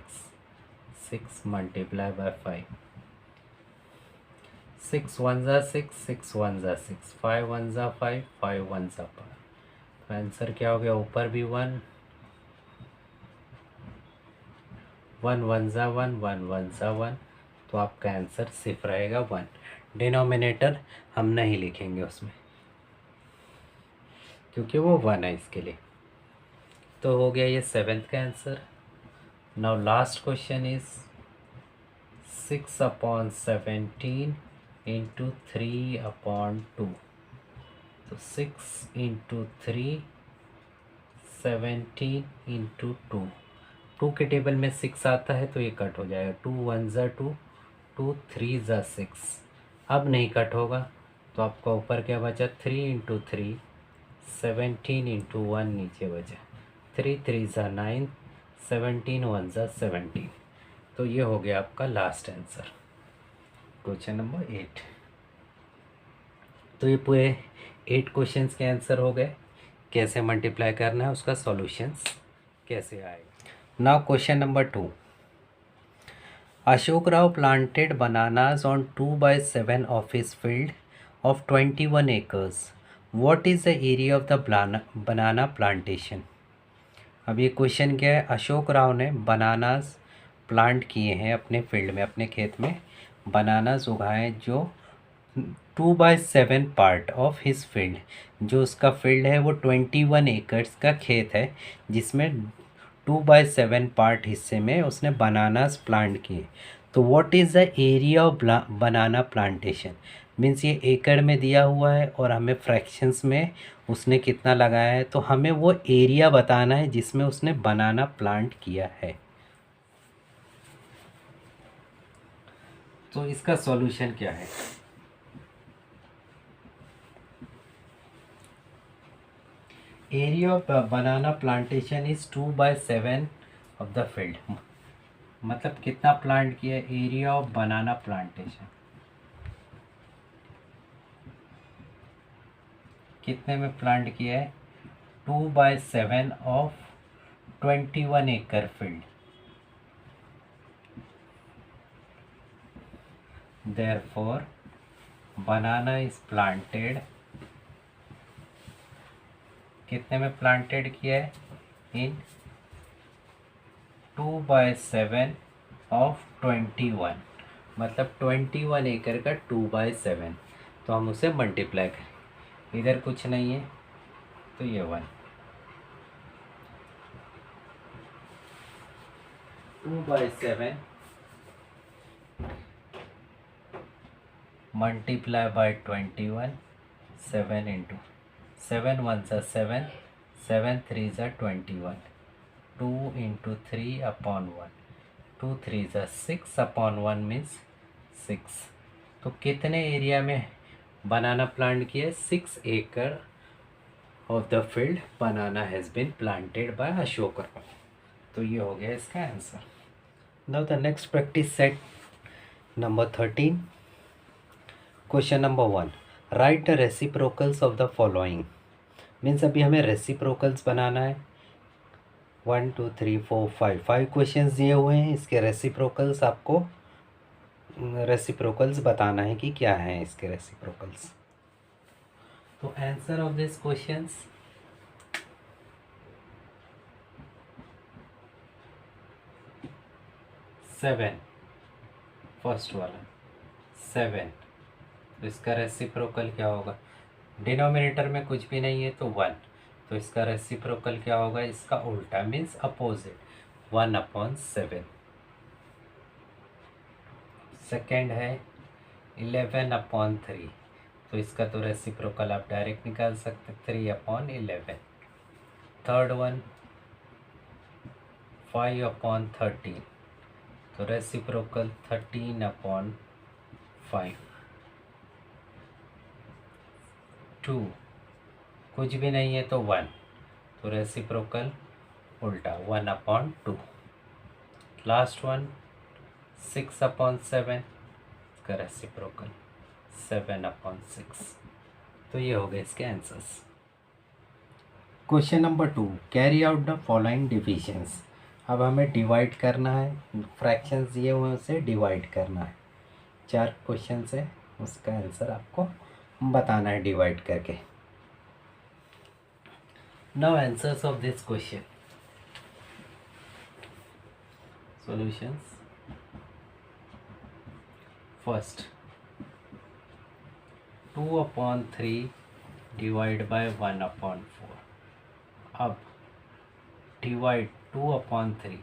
Speaker 1: 6 multiply by 5, 6 1 ज़ा 6, 6 1 ज़ा 6, 5 1 ज़ा 5, 5 1 ज़ा 5, तो आंसर क्या हो गया, ऊपर भी 1, 1 1 ज़ा 1, 1 1 ज़ा 1, तो आपका आंसर सिर्फ रहेगा 1। डिनोमिनेटर हम नहीं लिखेंगे उसमें क्योंकि वो 1 है इसके लिए। तो हो गया ये 7th का answer. Now last question is 6/17 into 3/2, तो 6 इंटू 3, 17 इंटू 2, 2 के टेबल में 6 आता है तो ये कट हो जाएगा, 2 1 ज़ा 2, 2 3 ज़ा 6, अब नहीं कट होगा, तो आपका ऊपर क्या बचा, 3 इंटू 3, 17 इंटू 1 नीचे बचा, 3 3 ज़ा 9, 17 1 ज़ा 17, तो ये हो गया आपका लास्ट आंसर, क्वेश्चन नंबर 8। तो ये पूरे 8 क्वेश्चंस के आंसर हो गए। कैसे मल्टीप्लाई करना है, उसका सॉल्यूशंस कैसे आएगा। Now question number 2, Ashok Rao planted bananas on 2/7 of his field of 21 acres. What is the area of the banana plantation? अब ये क्वेश्चन क्या है, अशोक राव ने बनानास प्लांट किए हैं अपने फील्ड में, अपने खेत में बनानास उगाए जो 2/7 पार्ट ऑफ हिज फील्ड, जो उसका फील्ड है वो 21 एकर्स का खेत है जिसमें 2/7 पार्ट हिस्से में उसने बनानास प्लांट किए। तो what is the area of banana plantation, means ये एकड़ में दिया हुआ है और हमें फ्रैक्शंस में उसने कितना लगाया है, तो हमें वो एरिया बताना है जिसमें उसने बनाना प्लांट किया है। तो इसका सॉल्यूशन क्या है, area of banana plantation is 2/7 of the field, मतलब कितना प्लांट किया, एरिया ऑफ बनाना प्लांटेशन कितने में प्लांट किया है, 2/7 ऑफ 21 एकड़ field, therefore banana is planted, कितने में प्लांटेड किया है, इन 2/7 ऑफ 21, मतलब 21 एकड़ का 2/7, तो हम उसे मल्टीप्लाई करें, इधर कुछ नहीं है तो ये 1, 2/7 मल्टीप्लाई बाय 21, 7 इंटू 7 1 ज़ा 7, 7 3 ज़ा 21, 2 इंटू 3/1, 2 3 ज़ा 6/1 मीन्स 6, तो कितने एरिया में बनाना प्लांट किया, 6 एकड़ of the field banana has been planted by Ashok Rao, तो ये हो गया इसका answer. Now the next practice set number 13, question number 1, write the reciprocals of the following, means अभी हमें रेसिप्रोकल्स बनाना है, 1 2 3 4 5 5 क्वेश्चंस दिए हुए हैं, इसके रेसिप्रोकल्स आपको रेसिप्रोकल्स बताना है कि क्या है इसके रेसिप्रोकल्स। तो answer of this questions, seven, first वाला 7, तो इसका रेसिप्रोकल क्या होगा, डिनोमिनेटर में कुछ भी नहीं है तो 1, तो इसका रेसिप्रोकल क्या होगा, इसका उल्टा मीन्स अपोजिट, 1/7। सेकेंड है 11/3, तो इसका तो रेसिप्रोकल आप डायरेक्ट निकाल सकते, 3/11। थर्ड वन 5/13, तो रेसिप्रोकल 13/5। 2 कुछ भी नहीं है तो 1, तो रेसिप्रोकल उल्टा 1/2। लास्ट वन 6/7 का रेसिप्रोकल 7/6। तो ये हो गए इसके answers. Question number 2, carry out the following divisions. अब हमें डिवाइड करना है, फ्रैक्शंस दिए हुए उसे डिवाइड करना है। 4 क्वेश्चन है, उसका आंसर आपको बताना है डिवाइड करके। Now answers of this question. Solutions. First 2/3 divide by 1/4। अब डिवाइड 2/3,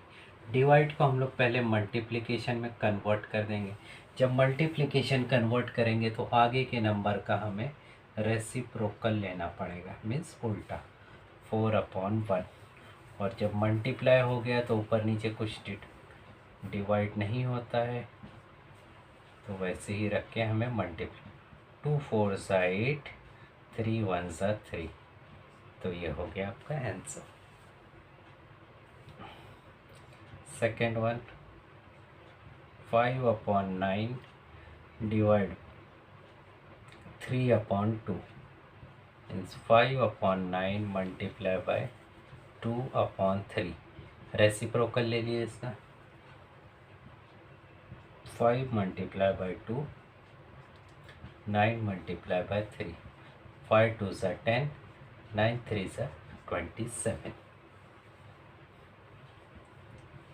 Speaker 1: डिवाइड को हम लोग पहले मल्टीप्लिकेशन में कन्वर्ट कर देंगे। जब मल्टीप्लिकेशन कन्वर्ट करेंगे तो आगे के नंबर का हमें रेसिप्रोकल लेना पड़ेगा, मीन्स उल्टा 4/1। और जब मल्टीप्लाई हो गया तो ऊपर नीचे कुछ डिवाइड नहीं होता है, तो वैसे ही रख के हमें मल्टीप्लाई। 2 4 8, 3 1 3, तो ये हो गया आपका answer. Second one 5/9 divide 3/2, means 5/9 multiply by 2/3। Reciprocal ले लिए इसका, 5 multiply by 2, 9 multiply by 3, 5 2 10, 9 3 27।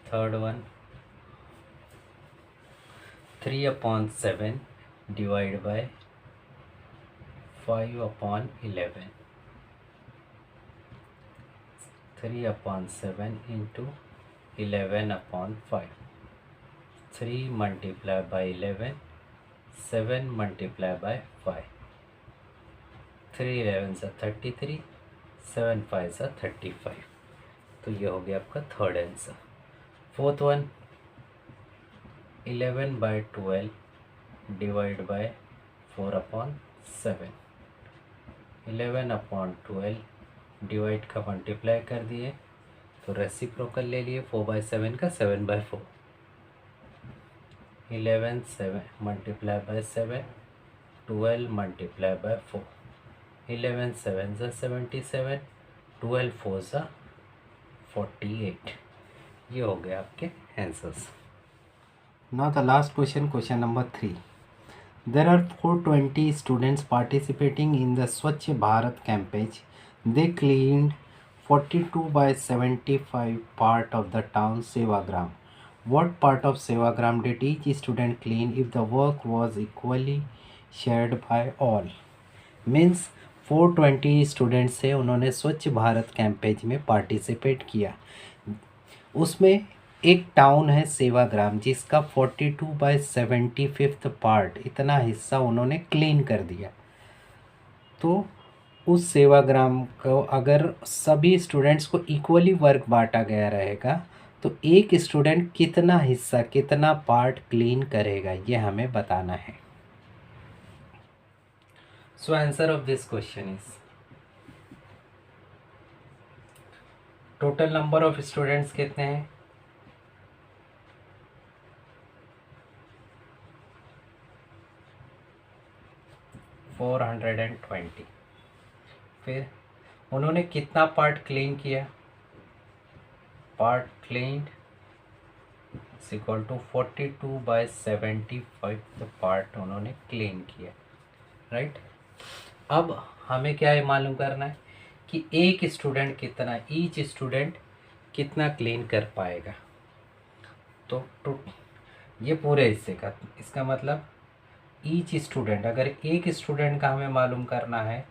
Speaker 1: Third one 3/7 divide by 5/11, 3/7 into 11/5, 3 multiply by 11, 7 multiply by 5, 3 11 33, 7 5 35। तो ये हो गया आपका third answer. Fourth one 11/12 divide by 4/7, 11/12 divide का मल्टीप्लाई कर दिए तो रेसिप्रोकल ले लिए 4/7 का 7/4, 11 7 मल्टीप्लाई बाय 7, 12 मल्टीप्लाई बाय 4, 11 7 77, 12 4 48। ये हो गया आपके answers. Now the last question, question number 3। There are 420 students participating in the Swachh Bharat campaign. They cleaned 42/75 part of the town Sevagram. What part of Sevagram did each student clean if the work was equally shared by all? Means 420 students थे, उन्होंने स्वच्छ Bharat campaign में participate किया। उसमें एक town है सेवाग्राम जिसका 42/75 part, इतना हिस्सा उन्होंने क्लीन कर दिया। तो उस सेवाग्राम को अगर सभी स्टूडेंट्स को इक्वली वर्क बांटा गया रहेगा तो एक स्टूडेंट कितना हिस्सा, कितना पार्ट क्लीन करेगा, ये हमें बताना है। So answer of this question is, total number of students कितने हैं? 420। फिर उन्होंने कितना पार्ट क्लीन किया? Part cleaned is equal to 42/75 part उन्होंने क्लीन किया, राइट। अब हमें क्या है मालूम करना है कि एक स्टूडेंट कितना, ईच स्टूडेंट कितना क्लीन कर पाएगा। तो ये पूरे हिस्से का, इसका मतलब ईच स्टूडेंट, अगर एक स्टूडेंट का हमें मालूम करना है,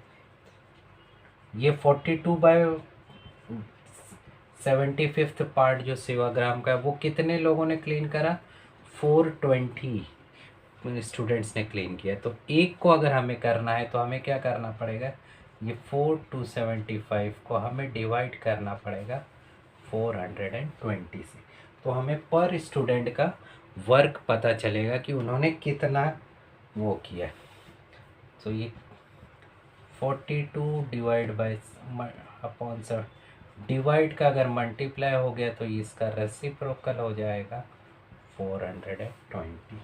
Speaker 1: ये 42/75 पार्ट जो सेवाग्राम का है वो कितने लोगों ने क्लीन करा? 420। स्टूडेंट्स ने क्लीन किया। तो एक को अगर हमें करना है तो हमें क्या करना पड़ेगा, ये 4/275 को हमें डिवाइड करना पड़ेगा 420 से। तो हमें पर स्टूडेंट का वर्क पता चलेगा कि उन्होंने कितना वो किया। तो ये 42 divide by upon sir divide का अगर मल्टीप्लाई हो गया तो इसका रेसिप्रोकल हो जाएगा 420।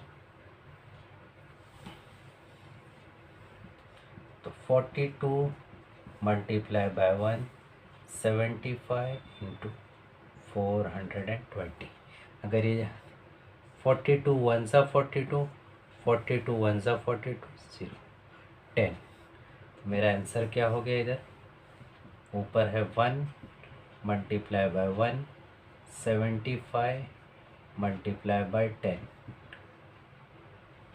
Speaker 1: तो 42 मल्टीप्लाई बाय 1 75 इंटू 420। अगर ये 42 1 सा 42, 42 1 सा 42, 0 10। मेरा आंसर क्या हो गया, इधर ऊपर है 1 मल्टीप्लाई बाय 1 75 मल्टीप्लाई बाय 10।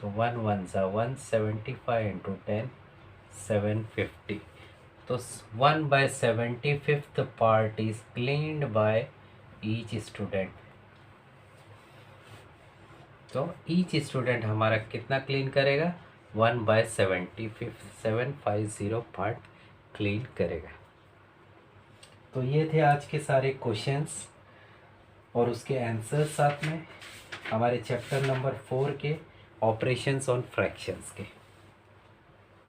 Speaker 1: तो 1 1 सा 1 75 इंटू 10 750। तो 1/75 part is cleaned by each student. तो ईच स्टूडेंट हमारा कितना क्लीन करेगा, 1/75 750 पार्ट क्लीन करेगा। तो ये थे आज के सारे क्वेश्चंस और उसके आंसर साथ में हमारे चैप्टर नंबर 4 के ऑपरेशंस ऑन फ्रैक्शंस के।